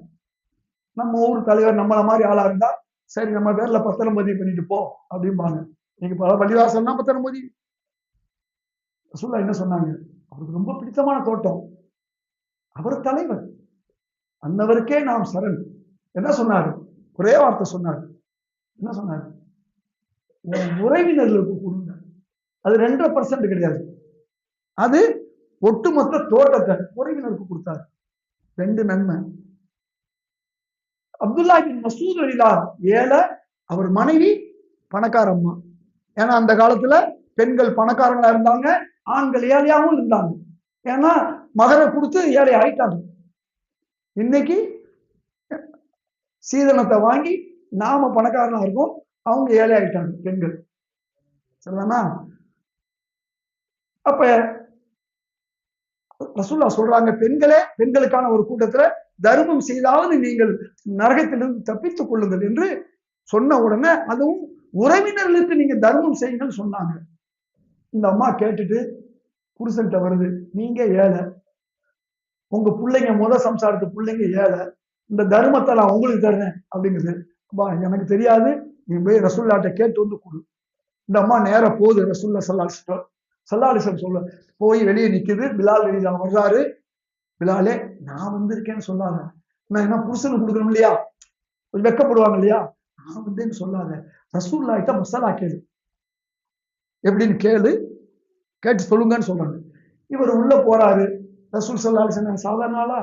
நம்ம ஊர் தலைவர் நம்மள மாதிரி ஆளா இருந்தா சரி நம்ம பேர்ல பத்திரம் பதிவு பண்ணிட்டு போ அப்படிம்பாங்க. நீங்க பல பள்ளிவாசல்னா பத்திரம் பதிவு. ரசூலுல்லாஹ் என்ன சொன்னாங்க? அவருக்கு ரொம்ப பிடித்தமான தோட்டம், அவர் தலைவர், அன்னவருக்கே நாம் சரண். என்ன சொன்னாரு? ஒரே வார்த்தை சொன்னாரு. என்ன சொன்னாரு? உறவினர்களுக்கு கொடுங்க. அது 2% கிடையாது, அது ஒட்டுமொத்த தோட்டத்தை உறவினருக்கு கொடுத்தாரு. 2 நன்மை. அப்துல்லா பின் மசூத் ரலியல்லாஹு ஏழை, அவர் மனைவி பணக்கார அம்மா. ஏன்னா அந்த காலத்துல பெண்கள் பணக்காரங்களா இருந்தாங்க, ஆண்கள் ஏழையாகவும் இருந்தாங்க. ஏன்னா மகரை கொடுத்து ஏழை ஆயிட்டாங்க. இன்னைக்கு சீதனத்தை வாங்கி நாம பணக்காரனா இருக்கோம், அவங்க ஏழை ஆயிட்டாங்க பெண்கள். சொல்லலாமா? அப்ப ரசூலுல்லாஹ் சொல்றாங்க, பெண்களே, பெண்களுக்கான ஒரு கூட்டத்துல தர்மம் செய்தாவது நீங்கள் நரகத்திலிருந்து தப்பித்துக் கொள்ளுங்கள் என்று சொன்ன உடனே அதுவும் உறவினர்களுக்கு நீங்க தர்மம் செய்யுங்கள் சொன்னாங்க. இந்த அம்மா கேட்டுட்டு புருஷன்கிட்ட வருது, நீங்க ஏழை, உங்க பிள்ளைங்க சம்சாரத்து பிள்ளைங்க ஏழை, இந்த தர்மத்தை நான் உங்களுக்கு தர்றேன் அப்படிங்குது. எனக்கு தெரியாது, நீ போய் ரசூலுல்லாஹ்ட்ட கேட்டு வந்து கொடு. இந்த அம்மா நேர போகுது ரசூலுல்லாஹ் ஸல்லல்லாஹு அலைஹி வஸல்லம் சொல்ல போய் வெளியே நிக்குது. பிலால் ரலியல்லாஹு வர்றாரு. பிலாலே, நான் வந்திருக்கேன்னு சொல்லாத, நான் என்ன புருஷனுக்கு கொடுக்கணும் இல்லையா, வெக்கப்படுவாங்க இல்லையா, நான் வந்தேன்னு சொல்லாத, ரசூலுல்லாஹ்ட்ட மசாலா கேளு, எப்படின்னு கேளு, கேட்டு சொல்லுங்கன்னு சொல்றாங்க. இவர் உள்ள போறாரு. ரசூல் ஸல்லல்லாஹு அலைஹி வஸல்லம் சாதாரண ஆளா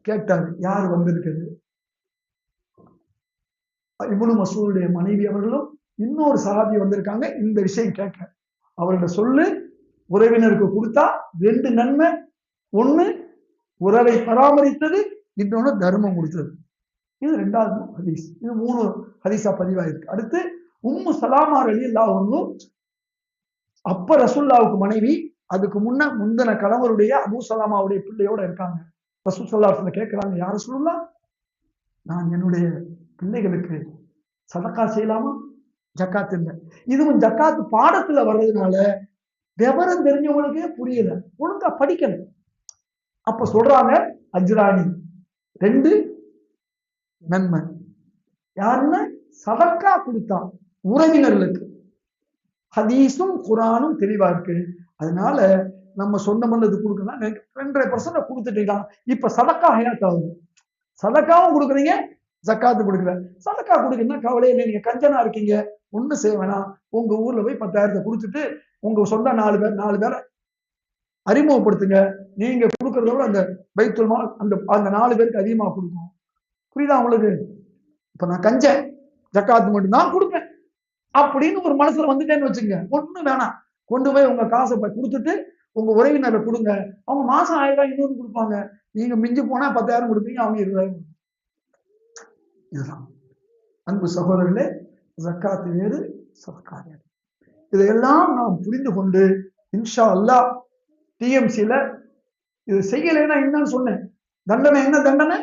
கேட்டாரு, யார் வந்திருக்கிறது? இப்னு மஸ்ஊதுடைய மனைவி அவர்களும் இன்னொரு சஹாபி வந்திருக்காங்க இந்த விஷயம் கேட்க. அவர்கிட்ட சொல்லு, உறவினருக்கு கொடுத்தா 2 நன்மை, ஒண்ணு உறவை பராமரித்தது, இன்னொன்னு தர்மம் கொடுத்தது. இது 2வது ஹதீஸ். இது 3 ஹதீஸா பதிவாயிருக்கு. அடுத்து உம்மு சலாமா ரலியல்லாஹு அன்ஹு அப்ப ரசூலுல்லாஹ்வுக்கு மனைவி, அதுக்கு முந்தின கணவருடைய அபூ சலாமாவுடைய பிள்ளையோட இருக்காங்க. ரசூல் ஸல்லல்லாஹு அலைஹி வஸல்லம் கேட்கிறாங்க, யா ரசூலுல்லாஹ், நான் என்னுடைய பிள்ளைகளுக்கு சதக்கா செய்யலாமா? ஜக்காத் இல்லை. இதுவும் ஜக்காத் பாடத்துல வர்றதுனால விவரம் தெரிஞ்சவங்களுக்கே புரியல, ஒழுங்கா படிக்கல. அப்ப சொல்றாங்க அஜ்ரானி 2 நன்மை. யாருன்னா சதக்கா கொடுத்தா உறவினர்களுக்கு. ஹதீஸும் குரானும் தெளிவா இருக்கு. அதனால நம்ம சொந்த மல்லது கொடுக்கலாம், 2.5% கொடுத்துட்டீங்களா, இப்ப சதக்கா ஹயாத் ஆகுது. சதக்காவும் கொடுக்குறீங்க, ஜக்காத்து கொடுக்குற. சதக்கா கொடுக்குறீங்கன்னா கவலை இல்லை, நீங்க கஞ்சனா இருக்கீங்க, ஒண்ணு செய்ய வேணாம். உங்க ஊர்ல போய் 10,000 கொடுத்துட்டு உங்க சொந்த 4 பேரை அறிமுகப்படுத்துங்க. நீங்க கொடுக்கறத விட அந்த பைத்துல் மால் அந்த 4 பேருக்கு அதிகமா கொடுக்கும். புரியுதா உங்களுக்கு? இப்ப நான் கஞ்சன், ஜக்காத்து மட்டும் தான் கொடுப்பேன் அப்படின்னு ஒரு மனசுல வந்துட்டேன்னு வச்சுங்க, ஒண்ணு வேணாம். கொண்டு போய் உங்க காசை கொடுத்துட்டு உங்க உறவினரை கொடுங்க. அவங்க மாசம் 1000 ரூபாய் இன்னொன்று கொடுப்பாங்க. நீங்க மிஞ்சி போனா 10,000 கொடுப்பீங்க, அவங்க 20,000. இதுதான் அன்பு சகோதரர்களே, ஜக்காத்து வேறு, சதக்கா வேறு. இதையெல்லாம் நாம் புரிந்து கொண்டு இன்ஷா அல்லாஹ் டிஎம்சில இது செய்யலைன்னா என்னன்னு சொன்னேன், தண்டனை என்ன தண்டனை?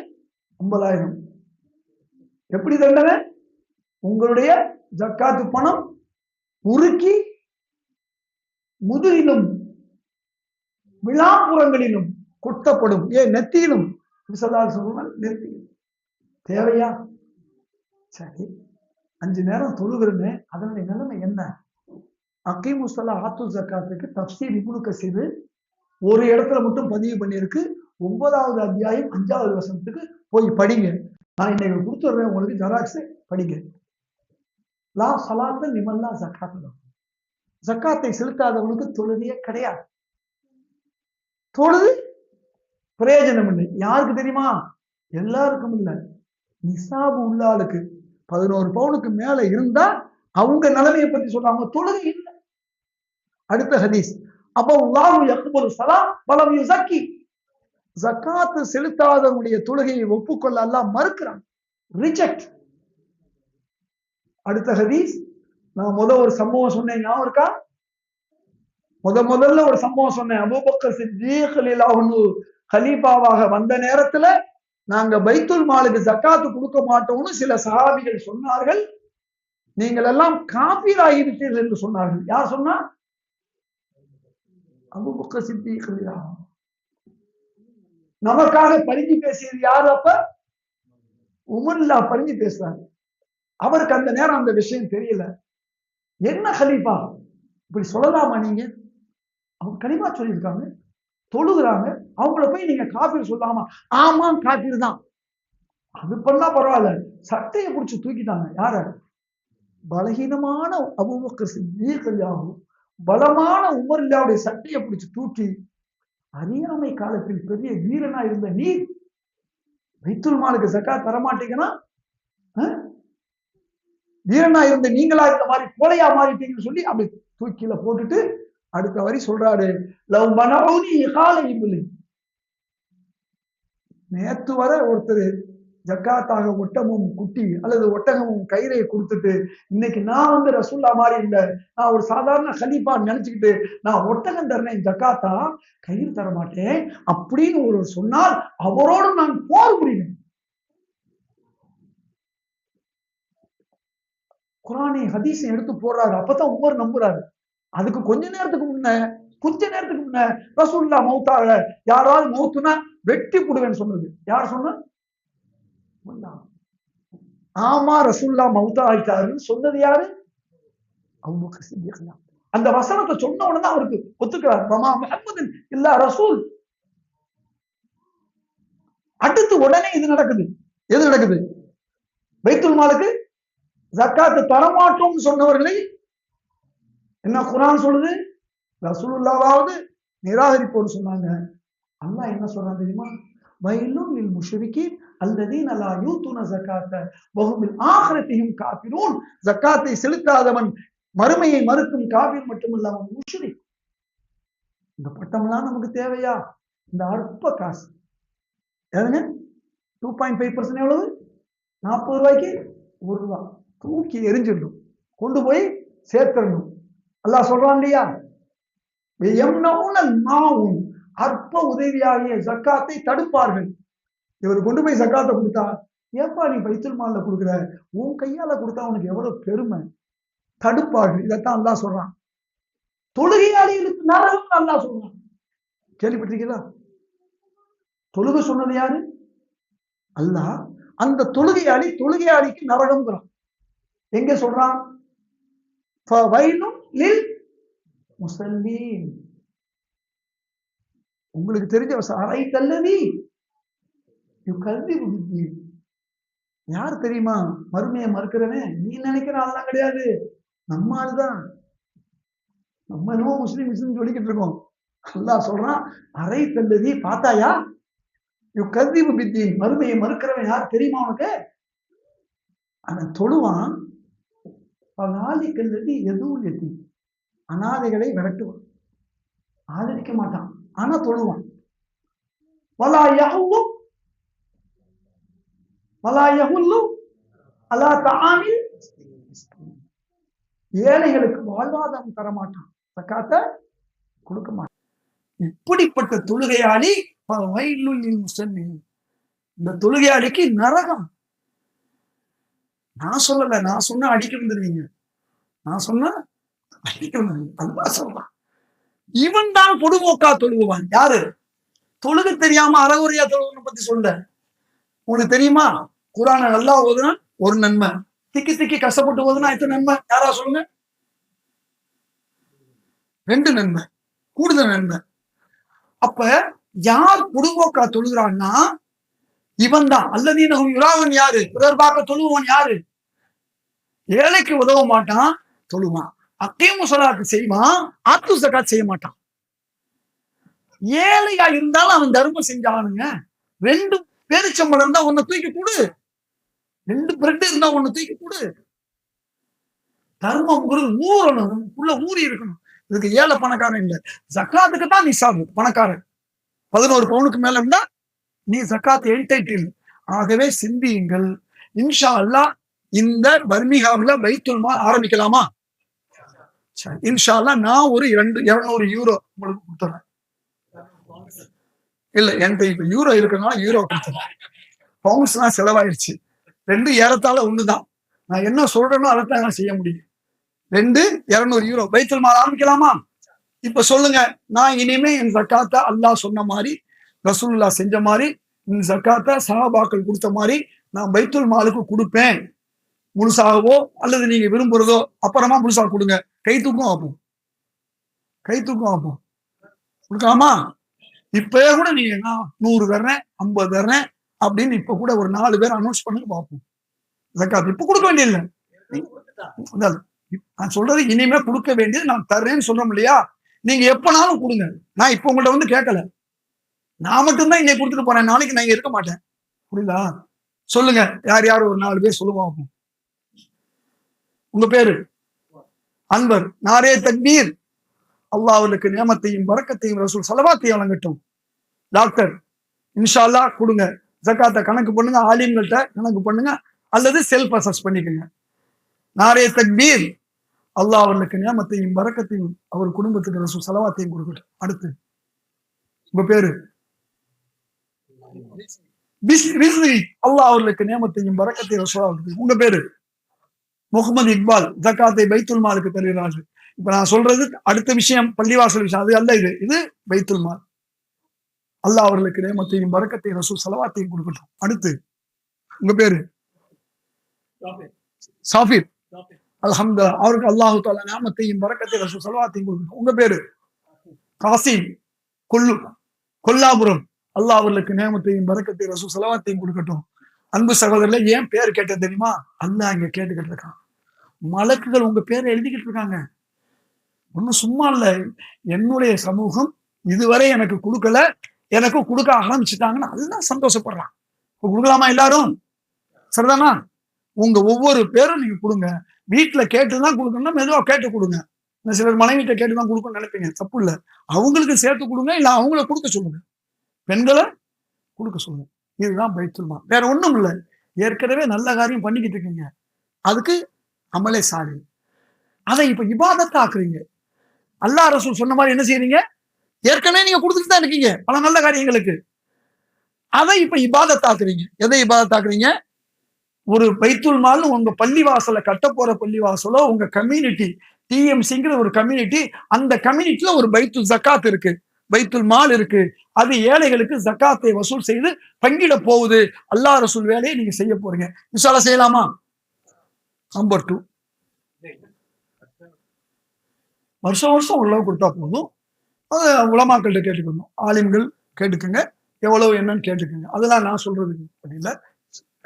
50,000. எப்படி தண்டனை? உங்களுடைய ஜக்காத்து பணம் உருக்கி முதுகிலும் விழாப்புறங்களிலும் கொட்டப்படும். நெத்தியிலும். நெத்தியிலும் தேவையா? சரி, 5 நேரம் தொழுகிறமே, அதனுடைய நிலைமை என்ன? அகீமு ஸலாத்து ஜக்காத்துக்கு தஃப்சீர் இப்னு கஸீர் ஒரு இடத்துல மட்டும் பதிவு பண்ணியிருக்கு. 9வது அத்தியாயம் 5வது வசனத்துக்கு போய் படிங்க. நான் இன்னைக்கு கொடுத்துடுறேன் உங்களுக்கு, ஜெராக்ஸ் படிங்க. லா ஸலாத்த லிமன் லா ஸகாத்த லஹு. ஜக்காத்தை செலுத்தாதவனுக்கு தொழுகையே கிடையாது. தொழுது பிரயோஜனம் இல்லை. யாருக்கு தெரியுமா? எல்லாருக்கும் இல்லை. நிசாபு உள்ளாளுக்கு 11 பவுனுக்கு மேல இருந்தா அவங்க நிலைமையை பத்தி சொல்றாங்க. தொழுகை இல்லை. அடுத்த ஹதீஸ், அப்ப அல்லாஹ் யக்புல் ஸலாம் வலம் யுஸக்கி. ஜக்காத் செலுத்தாதவனுடைய தொழுகையை ஒப்புக்கொள்ள அல்லாஹ் மறுக்கிறான், ரிஜெக்ட். அடுத்த ஹதீஸ், நான் ஒரு சம்பவம் சொன்னேன், ஞாபகம் இருக்கா? முதல்ல ஒரு சம்பவம் சொன்னேன். அபூபக்கர் சித்தீக் ரலியல்லாஹு அன்ஹு கலீஃபாவாக வந்த நேரத்துல நாங்க பைத்துல் மாலுக்கு ஜக்காத்து கொடுக்க மாட்டோம்னு சில சஹாபிகள் சொன்னார்கள். நீங்கள் எல்லாம் காஃபிர் ஆகிவிட்டீர்கள் என்று சொன்னார்கள். யார் சொன்னா? அபூபக்கர் சித்தீக் ரலியல்லாஹு அன்ஹு. நமக்காக பரிஞ்சு பேசியது யாரு? அப்ப உமர்லா பரிஞ்சு பேசுறாங்க. அவருக்கு அந்த நேரம் அந்த விஷயம் தெரியல. என்ன கலீஃபா இப்படி சொல்லலாமா நீங்க? அவங்க கலிமா சொல்லியிருக்காங்க, தொழுகிறாங்க, அவங்கள போய் நீங்க காஃபிர் சொல்லாமா? ஆமா காஃபிர் தான். அது பண்ணா பரவாயில்ல, சட்டையை பிடிச்சு தூக்கிட்டாங்க. யார? பலகீனமான அபூபக்கர் சித்தீக் ரலியல்லாஹு அன்ஹு பலமான உமர்லாவுடைய சட்டையை பிடிச்சு தூக்கி, அறியாமை காலத்தில் பெரிய வீரனா இருந்த நீர் பைத்துல் மாலுக்கு ஜக்காத் தரமாட்டீங்கன்னா, வீரனா இருந்த நீங்களா இந்த மாதிரி கோலையா மாறிட்டீங்கன்னு சொல்லி அப்படி தூக்கில போட்டுட்டு அடுத்த வரி சொல்றாரு, லவ் மனஊனி இகாலை இப்லி. நேத்து வர ஒருத்தர் ஜக்காத்தாக ஒட்டமும் குட்டி அல்லது ஒட்டகமும் கயிறை கொடுத்துட்டு, இன்னைக்கு நான் வந்து ரசூல்லா மாதிரி இல்லை, நான் ஒரு சாதாரண கலீஃபா நினைச்சுக்கிட்டு நான் ஒட்டகம் தரேன் ஜக்காத்தா, கயிறு தர மாட்டேன் அப்படின்னு ஒரு சொன்னால் அவரோடு நான் போர் புரியணும். குரானை ஹதீஸை எடுத்து போடுறாரு. அப்பதான் உமர் நம்புறாரு. அதுக்கு கொஞ்ச நேரத்துக்கு முன்ன ரசூலுல்லாஹ் மௌத்தாக, யாராவது மௌத்துனா வெட்டி புடுவேன்னு சொன்னது யார் சொன்னா? ஆமா ரசூலுல்லாஹ் மௌத்தா ஆயிட்டாருன்னு சொன்னது யாரு? அபூபக்கர் சித்தீக். அந்த வசனத்தை சொன்ன உடனே அவருக்கு ஒத்துக்கிறார். வமா முஹம்மதுன் இல்லா ரசூல். அடுத்து உடனே இது நடக்குது. எது நடக்குது? பைத்துல் மாலுக்கு ஜக்காத்து தரமாட்டோம்னு சொன்னவர்களை என்ன குர்ஆன் சொல்லுது? ரசூலுல்லாஹ்வாவது நிராகரிப்போம்னு சொன்னாங்க. அல்லாஹ் என்ன சொல்றான் தெரியுமா? வைலுல் லில் முஷ்ரிகீன் அல்லதீன லா யூதுன ஸகாத்த வஹும் பில் ஆখিরাতিஹிம் காஃபிரூன். ஜக்காத்தை செலுத்தாதவன் மறுமையை மறுக்கும் காஃபிர் மட்டுமல்ல, அவன் முஷ்ரிக். இந்த பட்டம்லாம் நமக்கு தேவையா? இந்த அற்ப காசு எதுங்க? 2.5% எவ்வளவு? 40 ரூபாய்க்கு 1 ரூபா தூக்கி எரிஞ்சிடணும், கொண்டு போய் சேர்த்தரணும். அல்லாஹ் சொல்றான் இல்லையா, அற்ப உதவியாகிய ஜக்காத்தை தடுப்பார்கள். இவர் கொண்டு போய் ஜக்காத்தை கொடுத்தா, ஏப்பா நீ பைத்துல் மால்ல கொடுக்குற, உன் கையால கொடுத்தா உனக்கு எவ்வளவு பெருமை, தடுப்பார்கள். இதைத்தான் அல்லாஹ் சொல்றான். தொழுகையாளிகளுக்கு நரகம் அல்லாஹ் சொல்றான். கேள்விப்பட்டிருக்கீங்களா? தொழுகை சொன்னது யாரு? அல்லாஹ். அந்த தொழுகையாளிக்கு நரகம்ங்கிறான். எங்க சொல்றான்? உங்களுக்கு தெரிஞ்ச அரை கல்லவி யார் தெரியுமா? மறுமையை மறுக்கிறவன். நீ நினைக்கிற ஆள்லாம் கிடையாது, நம்ம ஆளுதான். நம்ம என்னமோ முஸ்லீம் சொல்லிக்கிட்டு இருக்கோம். அல்லாஹ் சொல்றான், அரை கல்லவி பார்த்தாயா, யுகதிபு பித்தீன், மறுமையை மறுக்கிறவன் யார் தெரியுமா உனக்கு? அவன் தொழுவான். கல்லதி எதுவும் எத்தி, அனாதைகளை விரட்டுவான், ஆதரிக்க மாட்டான், ஆனா தொழுவான். ஏழைகளுக்கு வாழ்வாதாரம் தர மாட்டான், சக்காத்தை கொடுக்க மாட்டான். இப்படிப்பட்ட தொழுகையாளி இந்த தொழுகையாளிக்கு நரகம். நான் சொல்லல, நான் சொன்ன அடிக்க வந்துருவீங்க, நான் சொன்ன அடிக்க வந்துருவீங்க. அதுதான் சொல்றான். இவன் தான் பொடுபோக்கா தொழுகுவான். யாரு? தொழுக தெரியாம அறகுறையா தொழுவனை பத்தி சொல்ல. உனக்கு தெரியுமா? குரானை நல்லா ஓதுனா ஒரு நன்மை, திக்கி திக்கி கஷ்டப்பட்டு ஓதுனா எத்தனை நன்மை? யாரா சொல்லுங்க? 2 நன்மை, கூடுதல் நன்மை. அப்ப யார் பொடுபோக்கா தொழுகிறான்னா இவன் தான். அல்லதீனஹும் யுராவுன் யாரு? பிறர் பார்க்க தொழுவான் யாரு? ஏழைக்கு உதவ மாட்டான், தொழுவான். அக்கீமு ஸலாத் செய்வான், ஆத்து ஸகாத் செய்ய மாட்டான். ஏழையா இருந்தாலும் அவன் தர்மம் செஞ்சானுங்க. 2 பேரிச்சம்பழம் இருந்தா ஒன்ன தூக்கி கொடு, 2 பிரெட் இருந்தா ஒன்னு தூக்கி கொடு. தர்மம்ங்கிறது ஊறணும், உள்ள ஊறி இருக்கணும். இதுக்கு ஏழை பணக்காரன் இல்லை, ஜக்காத்துக்கு தான் நிசாபு. பணக்காரன் 11 பவுனுக்கு மேல இருந்தா நீ ஜக்காத் என்டைட்டில். ஆகவே சிந்தியுங்கள். இன்ஷா அல்லாஹ் இந்த பர்மிங்ஹாம்ல பைத்துல் மால் ஆரம்பிக்கலாமா? இன்ஷா அல்லாஹ் நான் ஒரு 200 யூரோ உங்களுக்கு கொடுத்துறேன். இல்ல, என்கிட்ட இப்ப யூரோ இருக்கிறதுனால யூரோ கொடுத்துறேன். பவுன்ஸ் எல்லாம் செலவாயிருச்சு. 2 ஏறத்தாழ ஒண்ணுதான். நான் என்ன சொல்றேனோ அதைத்தான் நான் செய்ய முடியும். 200 யூரோ பைத்துல் மால் ஆரம்பிக்கலாமா? இப்ப சொல்லுங்க, நான் இனிமே என் ஜக்காத்தை அல்லாஹ் சொன்ன மாதிரி, ரசூலுல்லாஹ் செஞ்ச மாதிரி, இந்த ஜக்காத்தை சஹாபாக்கள் கொடுத்த மாதிரி நான் பைத்துல் மாலுக்கு கொடுப்பேன். முழுசாகவோ அல்லது நீங்க விரும்புறதோ அப்புறமா முழுசா கொடுங்க. கை தூக்கம் ஆப்போம், கை தூக்கம் ஆப்போம். கொடுக்காமா? இப்பவே கூட நீங்க 100 தர்றேன், 50 தர்றேன் அப்படின்னு இப்ப கூட ஒரு 4 பேர் அனௌன்ஸ் பண்ணி பார்ப்போம். ஜக்காத் இப்ப கொடுக்க வேண்டியதில்லை. நான் சொல்றது இனிமே கொடுக்க வேண்டியது நான் தர்றேன்னு சொல்றோம் இல்லையா? நீங்க எப்பனாலும் கொடுங்க. நான் இப்ப உங்கள்ட்ட வந்து கேட்கல, நான் மட்டும்தான் இன்னைக்கு கொடுத்துட்டு போறேன், நாளைக்கு நான் இருக்க மாட்டேன். புரியுதா? சொல்லுங்க, யார் யார் ஒரு 4 பேர் சொல்லுவாங்க. உங்க பேரு அன்பர். நாரே தக்பீர். அல்லாஹ்வுக்கு நியமத்தையும் பரக்கத்தையும் ரசூல் ஸலவாத்தையும் வழங்கட்டும். டாக்டர் இன்ஷா அல்லாஹ் கொடுங்க. ஜக்காத்தை கணக்கு பண்ணுங்க, ஆலிம்கள்ட்ட கணக்கு பண்ணுங்க, அல்லது செல்ஃப் அசஸ் பண்ணிக்கோங்க. நாரே தக்பீர். அல்லாஹ்வுக்கு நியமத்தையும் பரக்கத்தையும் அவர் குடும்பத்துக்கு ரசூல் ஸலவாத்தையும் கொடுக்கட்டும். அடுத்து உங்க பேரு அல்லாஹ்வுக்கு நியமத்தையும் பரக்கத்தையும் ரசூல். உங்க பேரு முகமது இக்பால். ஜக்காத்தை பைத்துல் மாலுக்கு தருகிறார்கள். இப்ப நான் சொல்றது அடுத்த விஷயம், பள்ளிவாசல் விஷயம், அது அல்ல. இது பைத்துல் மால். அல்லாஹ் அவர்களுக்கு நியமத்தையும் பரக்கத்தையும் ரசூல் ஸலவாத்தையும் கொடுக்கட்டும். அடுத்து உங்க பேரு சாஃபிர். அல்ஹம்துலில்லாஹ், அவருக்கு அல்லாஹ் தஆலா நியமத்தையும் பரக்கத்தையும் ரசூல் ஸலவாத்தையும் கொடுக்கட்டும். உங்க பேரு காசிம் கொல்லாபுரம். அல்லாஹ் அவர்களுக்கு நியமத்தையும் பரக்கத்தையும் ரசூல் ஸலவாத்தையும் கொடுக்கட்டும். அன்பு சகோதரர்ல, ஏன் பேர் கேட்ட தெரியுமா? அல்லாஹ் இங்க கேட்டுக்கிட்டு இருக்கான். மலக்குகள் உங்க பேரை எழுதிக்கிட்டு இருக்காங்க. ஒன்னும் சும்மா இல்ல. என்னுடைய சமூகம் இதுவரை எனக்கு கொடுக்கல, எனக்கு கொடுக்க ஆரம்பிச்சுட்டாங்கன்னு அல்லாஹ் சந்தோஷப்படுறான். கொடுக்கலாமா எல்லாரும்? சரிதானா? உங்க ஒவ்வொரு பேரும் நீங்க கொடுங்க. வீட்டுல கேட்டுதான் கொடுக்கணும்னா மெதுவா கேட்டு கொடுங்க. சிலர் மனைவிட்ட கேட்டுதான் கொடுக்கணும்னு நினைப்பீங்க, தப்பு இல்லை. அவங்களுக்கு சேர்த்து கொடுங்க, இல்ல அவங்கள கொடுக்க சொல்லுங்க. பெண்களை கொடுக்க சொல்லுங்க. இதுதான் பைத்துல் மால். வேற ஒண்ணும் இல்லை. ஏற்கனவே நல்ல காரியம் பண்ணிக்கிட்டு இருக்கீங்க, அதுக்கு அமலே சாலி. அதை இப்ப இபாதத்தா ஆக்குறீங்க. அல்லாஹ் ரசூல் சொன்ன மாதிரி என்ன செய்றீங்க? ஏற்கனவே நீங்க கொடுத்துட்டு தான் இருக்கீங்க பல நல்ல காரியங்களுக்கு. அதை இப்ப இபாதத்தா ஆக்குறீங்க. எதை இபாதத்தா ஆக்குறீங்க? ஒரு பைத்துல் மால் உங்க பள்ளிவாசல கட்ட போற பள்ளிவாசலோ, உங்க கம்யூனிட்டி டிஎம்சிங்கிற ஒரு கம்யூனிட்டி, அந்த கம்யூனிட்டில ஒரு பைத்துல் ஜக்காத் இருக்கு, பைத்துல் மால் இருக்கு. அது ஏழைகளுக்கு ஜக்காத்தை வசூல் செய்து பங்கிட போகுது. அல்லாஹ் ரசூல் வேலையை நீங்க செய்ய போறீங்க. இன்ஷா அல்லாஹ் செய்யலாமா? நம்பர் 2, வருஷம் வருஷம் உள்ள கொடுத்தா போதும். அது உலமாக்கள்கிட்ட கேட்டுக்கணும், ஆலிம்கள் கேட்டுக்கங்க, எவ்வளவு என்னன்னு கேட்டுக்கங்க. அதெல்லாம் நான் சொல்றதுக்கு இல்ல.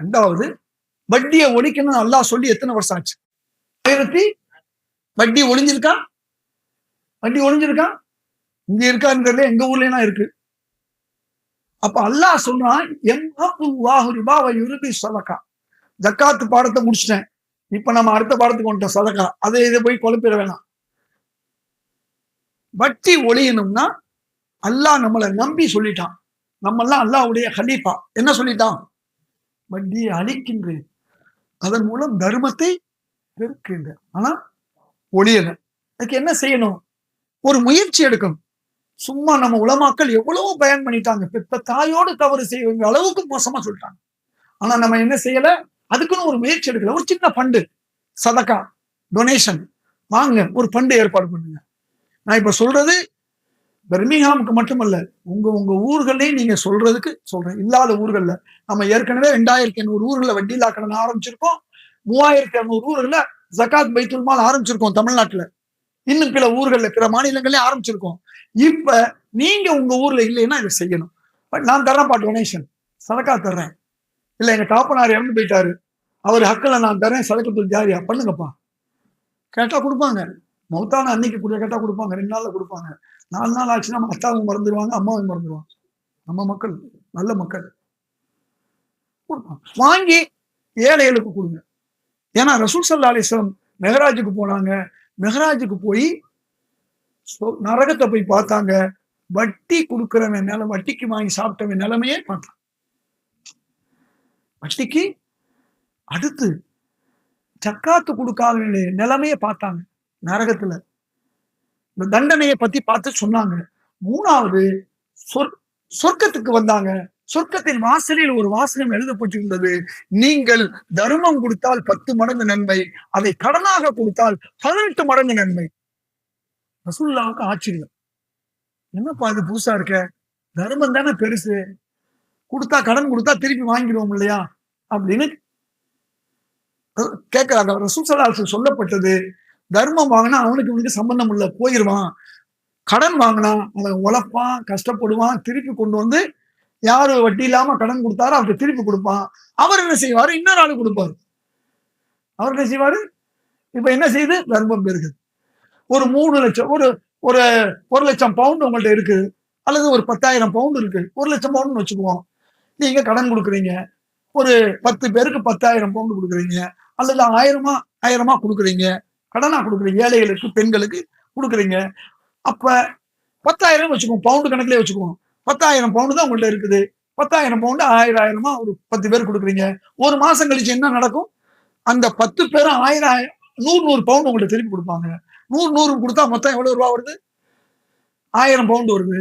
2வது, வட்டியை ஒழிக்கணும்னு அல்லாஹ் சொல்லி எத்தனை வருஷம் ஆச்சு? வட்டி ஒளிஞ்சிருக்கா? வட்டி ஒளிஞ்சிருக்கா? இங்க இருக்கான்னு எங்க ஊர்ல இருக்கு. அப்ப அல்லாஹ் சொல்றான், ஜக்காத்து பாடத்தை முடிச்சிட்டேன், இப்ப நம்ம அடுத்த பாடத்துக்கு வந்துட்டோம், சதக்கா. அதை இதை போய் குழப்பிட வேணாம். வட்டி ஒழியணும்னா அல்லாஹ் நம்மளை நம்பி சொல்லிட்டான். நம்ம எல்லாம் அல்லாஹ்வுடைய கலீஃபா. என்ன சொல்லிட்டான்? வட்டியை அழிக்கின்றேன், அதன் மூலம் தர்மத்தை பெருக்கின்றேன். ஆனா ஒழியல. அதுக்கு என்ன செய்யணும்? ஒரு முயற்சி எடுக்கணும். சும்மா நம்ம உலமாக்கள் எவ்வளவோ பயன் பண்ணிட்டாங்க, பெத்த தாயோடு தவறு செய்வங்க அளவுக்கு மோசமா சொல்லிட்டாங்க. ஆனா நம்ம என்ன செய்யல? அதுக்குன்னு ஒரு முயற்சி எடுக்கல. ஒரு சின்ன ஃபண்டு, சதக்கா, டொனேஷன் வாங்க, ஒரு ஃபண்டு ஏற்பாடு பண்ணுங்க. நான் இப்ப சொல்றது பெர்மிங்ஹாமுக்கு மட்டுமல்ல, உங்க ஊர்களையும் நீங்க சொல்றதுக்கு சொல்றேன். இல்லாத ஊர்கள்ல நம்ம ஏற்கனவே 2500 ஊர்ல வட்டியில்லா கடன் ஆரம்பிச்சிருக்கோம். 3200 ஊர்ல ஜகாத் பைத்துல் மால் ஆரம்பிச்சிருக்கோம் தமிழ்நாட்டுல. இன்னும் பிற ஊர்கள்ல, பிற மாநிலங்களே ஆரம்பிச்சிருக்கோம். இப்ப நீங்க உங்க ஊர்ல இல்லைன்னா இதை செய்யணும். நான் தர்றேன்ப்பா டொனேஷன், சதக்கா தர்றேன். இல்ல எங்க தாப்பனார் இறந்து போயிட்டாரு, அவர் ஹக்கில் நான் தரேன், சதக்கத்துல் ஜாரியா பண்ணுங்கப்பா. கேட்டா கொடுப்பாங்க. மௌத்தான அன்னைக்கு கேட்டா கொடுப்பாங்க, 2 நாள்ல கொடுப்பாங்க. 4 நாள் ஆச்சுன்னா அத்தாவும் மறந்துடுவாங்க, அம்மாவும் மறந்துடுவாங்க. நம்ம மக்கள் நல்ல மக்கள். வாங்கி ஏழைகளுக்கு கொடுங்க. ஏன்னா ரசூல் ஸல்லல்லாஹு அலைஹி வஸல்லம் மெஹராஜுக்கு போனாங்க. மெஹராஜுக்கு போய் நரகத்தை போய் பார்த்தாங்க. வட்டி கொடுக்கிறவன் நிலை, வட்டிக்கு வாங்கி சாப்பிட்டவன் நிலைமையே பார்த்தான். வட்டிக்கு அடுத்து ஜக்காத்து கொடுக்காத நிலைமையை பார்த்தாங்க நரகத்துல. இந்த தண்டனையை பத்தி பார்த்து சொன்னாங்க. 3வது, சொர்க்கத்துக்கு வந்தாங்க. சொர்க்கத்தின் வாசலில் ஒரு வாசகம் எழுதப்பட்டிருந்தது, நீங்கள் தர்மம் கொடுத்தால் 10 மடங்கு நன்மை, அதை கடனாக கொடுத்தால் 18 மடங்கு நன்மை. ரசூலுல்லாஹ்வுக்கு ஆச்சரியம், என்னப்பா இது புதுசா இருக்க, தர்மம் தானே பெருசு, கொடுத்தா கடன் கொடுத்தா திருப்பி வாங்கிடுவோம் இல்லையா அப்படின்னு கேட்கிறாங்க. ரசூல் ஸல்லல்லாஹு அலைஹி வஸல்லம் சொல்லப்பட்டது, தர்மம் வாங்கினா அவனுக்கு சம்பந்தம் இல்லை, போயிடுவான். கடன் வாங்கினா அவன் உழைப்பான், கஷ்டப்படுவான், திருப்பி கொண்டு வந்து யாரு வட்டி இல்லாம கடன் கொடுத்தாரோ அவருக்கு திருப்பி கொடுப்பான். அவர் என்ன செய்வாரு? இன்னொரு ஆளு கொடுப்பாரு. அவர் என்ன செய்வாரு? இப்ப என்ன செய்யுது? தர்மம் பெருகுது. ஒரு 3 லட்சம், ஒரு 1 லட்சம் பவுண்ட் உங்கள்ட்ட இருக்கு, அல்லது ஒரு 10,000 பவுண்ட் இருக்கு, 1 லட்சம் பவுண்ட் வச்சுக்குவோம். நீங்க கடன் கொடுக்குறீங்க, ஒரு 10 பேருக்கு 10,000 பவுண்ட் கொடுக்குறீங்க, அல்லது 1000 கொடுக்குறீங்க, கடனா கொடுக்குறீங்க, ஏழைகளுக்கு பெண்களுக்கு கொடுக்குறீங்க. அப்ப 10,000 வச்சுக்குவோம், பவுண்டு கணக்கிலே வச்சுக்குவோம். 10,000 பவுண்டு தான் உங்கள்ட்ட இருக்குது. 10,000 பவுண்டு 1000 ஒரு 10 பேர் கொடுக்குறீங்க. ஒரு மாசம் கழிச்சு என்ன நடக்கும்? அந்த 10 பேரும் 100 பவுண்ட் உங்கள்ட்ட திருப்பி கொடுப்பாங்க. 100 கொடுத்தா மொத்தம் எவ்வளவு ரூபா வருது? 1000 பவுண்ட் வருது.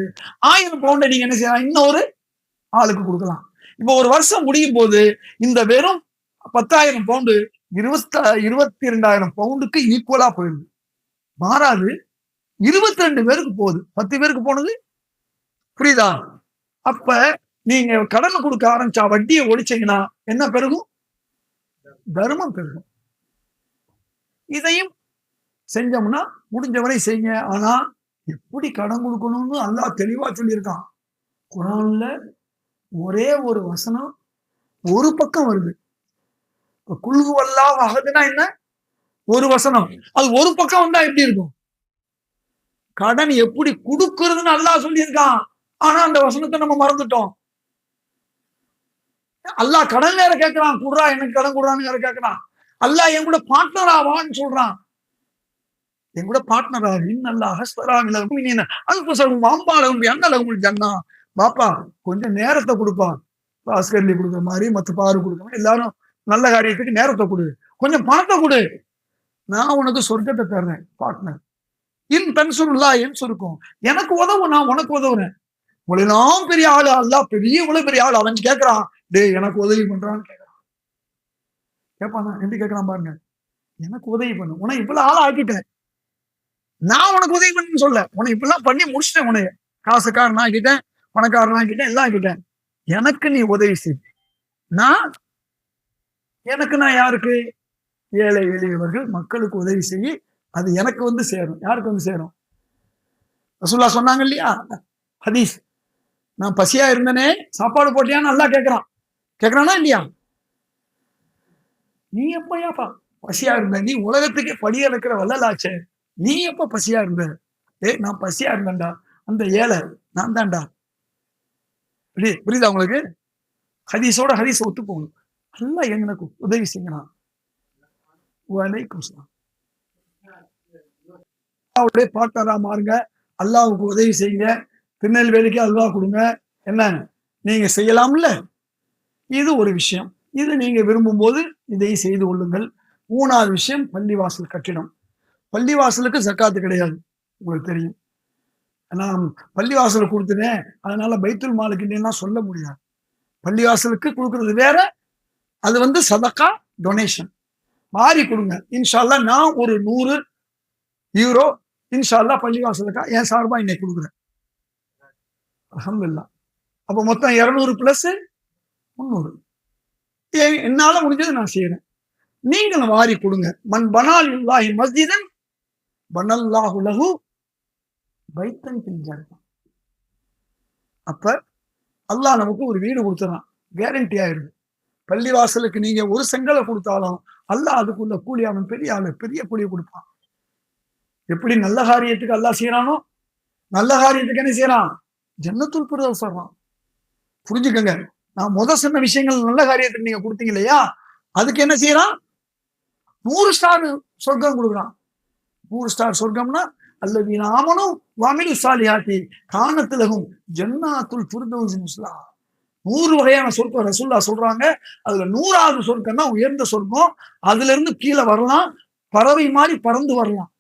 1000 பவுண்டை நீங்க என்ன செய்யலாம்? இன்னொரு ஆளுக்கு கொடுக்கலாம். இப்ப ஒரு வருஷம் முடியும் போது இந்த வெறும் 10,000 பவுண்டு 22,000 பவுண்டுக்கு ஈக்குவலா போயிருது. மாறாது 22 பேருக்கு போகுது. 10 பேருக்கு போனது புரியுதா? அப்ப நீங்க கடன் கொடுக்க ஆரம்பிச்சா, வட்டியை ஒழிச்சீங்கன்னா என்ன பெருகும்? தர்மம் பெருகும். இதையும் செஞ்சோம்னா முடிஞ்சவரை செய்யுங்க. ஆனா எப்படி கடன் கொடுக்கணும்னு அல்லாஹ் தெளிவா சொல்லியிருக்கான். குர்ஆன்ல ஒரே ஒரு வசனம் ஒரு பக்கம் வருது. குல் ஹுவல்லாஹு அஹதுனா என்ன? ஒரு வசனம். அது ஒரு பக்கம் வந்தா எப்படி இருக்கும்? கடன் எப்படி கொடுக்கிறதுன்னு அல்லாஹ் சொல்லியிருக்கான். ஆனா அந்த வசனத்தை நம்ம மறந்துட்டோம். அல்லாஹ் கடன் வேற கேட்கிறான், குடுறா எனக்கு கடன் குடுறான்னு வேற கேட்கிறான். அல்லாஹ் என் கூட பார்ட்னர் ஆவான்னு சொல்றான். என் கூட பார்ட்னர் ஆகு. இன்னல்லாஹ் ஹஸ்தரா மினல் முஃமினீன அன்ஃபுஸஹும் வ அம்வாலஹும் பிஅன்ன லஹுமுல் ஜன்னah. பாப்பா கொஞ்சம் நேரத்தை கொடுப்பா, பாஸ்கர்லி கொடுக்குற மாதிரி மற்ற பாரு கொடுக்குற மாதிரி எல்லாரும் நல்ல காரியத்துக்கு நேரத்தை கொடு, கொஞ்சம் பணத்தை கொடு, நான் உனக்கு சொர்க்கத்தை தர்றேன் பார்ட்னர். இன் தன்சுருல்லா என் சுருக்கும், எனக்கு உதவும், நான் உனக்கு உதவுறேன். இவ்வளவு பெரிய ஆளு அல்லா, பெரிய இவ்வளவு பெரிய ஆளு, அவன் கேட்கறான், டே எனக்கு உதவி பண்றான்னு கேட்கறான். கேட்பானா? எப்படி கேட்கறான் பாருங்க, எனக்கு உதவி பண்ணு, உனக்கு இவ்வளவு ஆளா ஆக்கிட்டேன், நான் உனக்கு உதவி பண்ணுன்னு சொல்ல, உனக்கு இப்பெல்லாம் பண்ணி முடிச்சிட்டேன், உனைய காசுக்காரன் ஆக்கிட்டேன், பணக்காரன் ஆக்கிட்டேன், எல்லாம் ஆக்கிட்டேன், எனக்கு நீ உதவி செய். நான் யாருக்கு? ஏழை எளியவர்கள் மக்களுக்கு உதவி செய்ய, அது எனக்கு வந்து சேரும். யாருக்கு வந்து சேரும்? ரசூலுல்லாஹ் சொன்னாங்க இல்லையா ஹதீஸ், நான் பசியா இருந்தனே சாப்பாடு போட்டியான்னு நல்லா கேட்கறானா இல்லையா? நீ எப்பயாப்பா பசியா இருந்த? நீ உலகத்துக்கே படி இருக்கிற வல்லலாச்சே, நீ எப்ப பசியா இருந்த? நான் பசியா இருந்தேன்டா, அந்த ஏழை நான் தான்டா. புரியுதா உங்களுக்கு? ஹதீஸோட ஹதீஸ் ஒத்து போகணும். நல்லா எங்களுக்கு உதவி செய்யணும். அல்லாவுடைய பார்ட்னரா மாறுங்க, அல்லாவுக்கு உதவி செய்யுங்க, திருநெல்வேலிக்கு அல்வா கொடுங்க, என்ன நீங்க செய்யலாம்ல. இது ஒரு விஷயம், இது நீங்க விரும்பும் போது இதை செய்து கொள்ளுங்கள். மூணாவது விஷயம், பள்ளிவாசல் கட்டிடம். பள்ளிவாசலுக்கு ஜக்காத்து கிடையாது, உங்களுக்கு தெரியும். நான் பள்ளிவாசலுக்கு கொடுத்துனேன் அதனால பைத்துல் மாலுக்கு இல்லைன்னா சொல்ல முடியாது. பள்ளிவாசலுக்கு கொடுக்கறது வேற, அது வந்து சதக்கா டொனேஷன் மாறி கொடுங்க. இன்ஷா அல்லாஹ் நான் ஒரு 100 யூரோ இன்ஷா அல்லாஹ் பள்ளிவாசலுக்கா என் சார்பா இன்னைக்கு கொடுக்குறேன். அல்ஹம்துலில்லாஹ். அப்ப மொத்தம் 200 பிளஸ் 300. என்னால முடிஞ்சது நான் செய்யறேன், நீங்களும் வாரி கொடுங்க. மன் பனால் இல்லாஹி மஸ்ஜிதன் பனல்லாஹு லஹு பைத்தன் ஃபில் ஜன்னah. அப்ப அல்லாஹ் நமக்கு ஒரு வீடு கொடுத்துறான், கேரண்டி ஆயிடுது. பள்ளிவாசலுக்கு நீங்க ஒரு செங்கலை கொடுத்தாலும் அல்லாஹ் அதுக்குள்ள கூலி, அவன் பெரிய ஆளு, பெரிய கூலியை கொடுப்பான். எப்படி நல்ல காரியத்துக்கு அல்லாஹ் செய்யறானோ, நல்ல காரியத்துக்கு என்ன செய்யறான்? ஜன்னத்துல் ஃபிர்தௌஸ் சொல்றான். புரிஞ்சுக்கங்க, நான் சொன்ன விஷயங்கள் நல்ல காரியத்துக்கு நீங்க கொடுத்தீங்க இல்லையா, அதுக்கு என்ன செய்யறான்? 100 ஸ்டார் சொர்க்கம் கொடுக்குறான். 100 ஸ்டார் சொர்க்கம்னா அல்லதீன ஆமனு வஅமிலு ஸாலிஹாத்தி கானத் லஹும் ஜன்னாத்துல் ஃபிர்தௌஸ் நுஸுலா. 100 வகையான சொர்க்கம் ரசூலுல்லாஹ் சொல்றாங்க. அதுல 100வது சொர்க்கம் தான் உயர்ந்த சொர்க்கம். அதுல இருந்து கீழே வரலாம், பறவை மாதிரி பறந்து வரலாம்.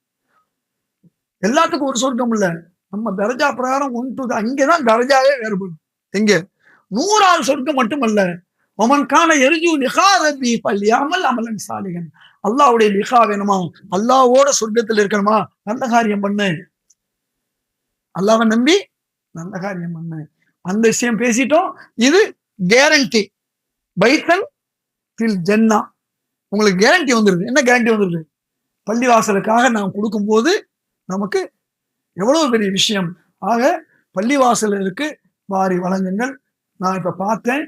எல்லாத்துக்கும் ஒரு சொர்க்கம் இல்ல, நம்ம தரஜா பிரகாரம் அங்கதான் தரஜாவே வேறுபடும். எங்க 100வது சொர்க்கம் மட்டுமல்ல, ஒமன் கான எர்ஜு லிகா ரப்பி ஃபல்யஅமல் அமலன் சாலிஹன். அல்லாஹ்வுடைய லிகா வேணுமா, அல்லாஹ்வோட சொர்க்கத்தில் இருக்கணுமா, நல்ல காரியம் பண்ணு, அல்லாஹ்வை நம்பி நல்ல காரியம் பண்ணு. அந்த விஷயம் பேசிட்டோம். இது கேரண்டி, பைத்தன் ஃபில் ஜன்னah. உங்களுக்கு கேரண்டி வந்துருது. என்ன கேரண்டி வந்துருது? பள்ளிவாசலுக்காக நாம் கொடுக்கும் போது நமக்கு எவ்வளவு பெரிய விஷயம். ஆக பள்ளிவாசலுக்கு வாரி வழங்குங்கள். நான் இப்ப பார்த்தேன்,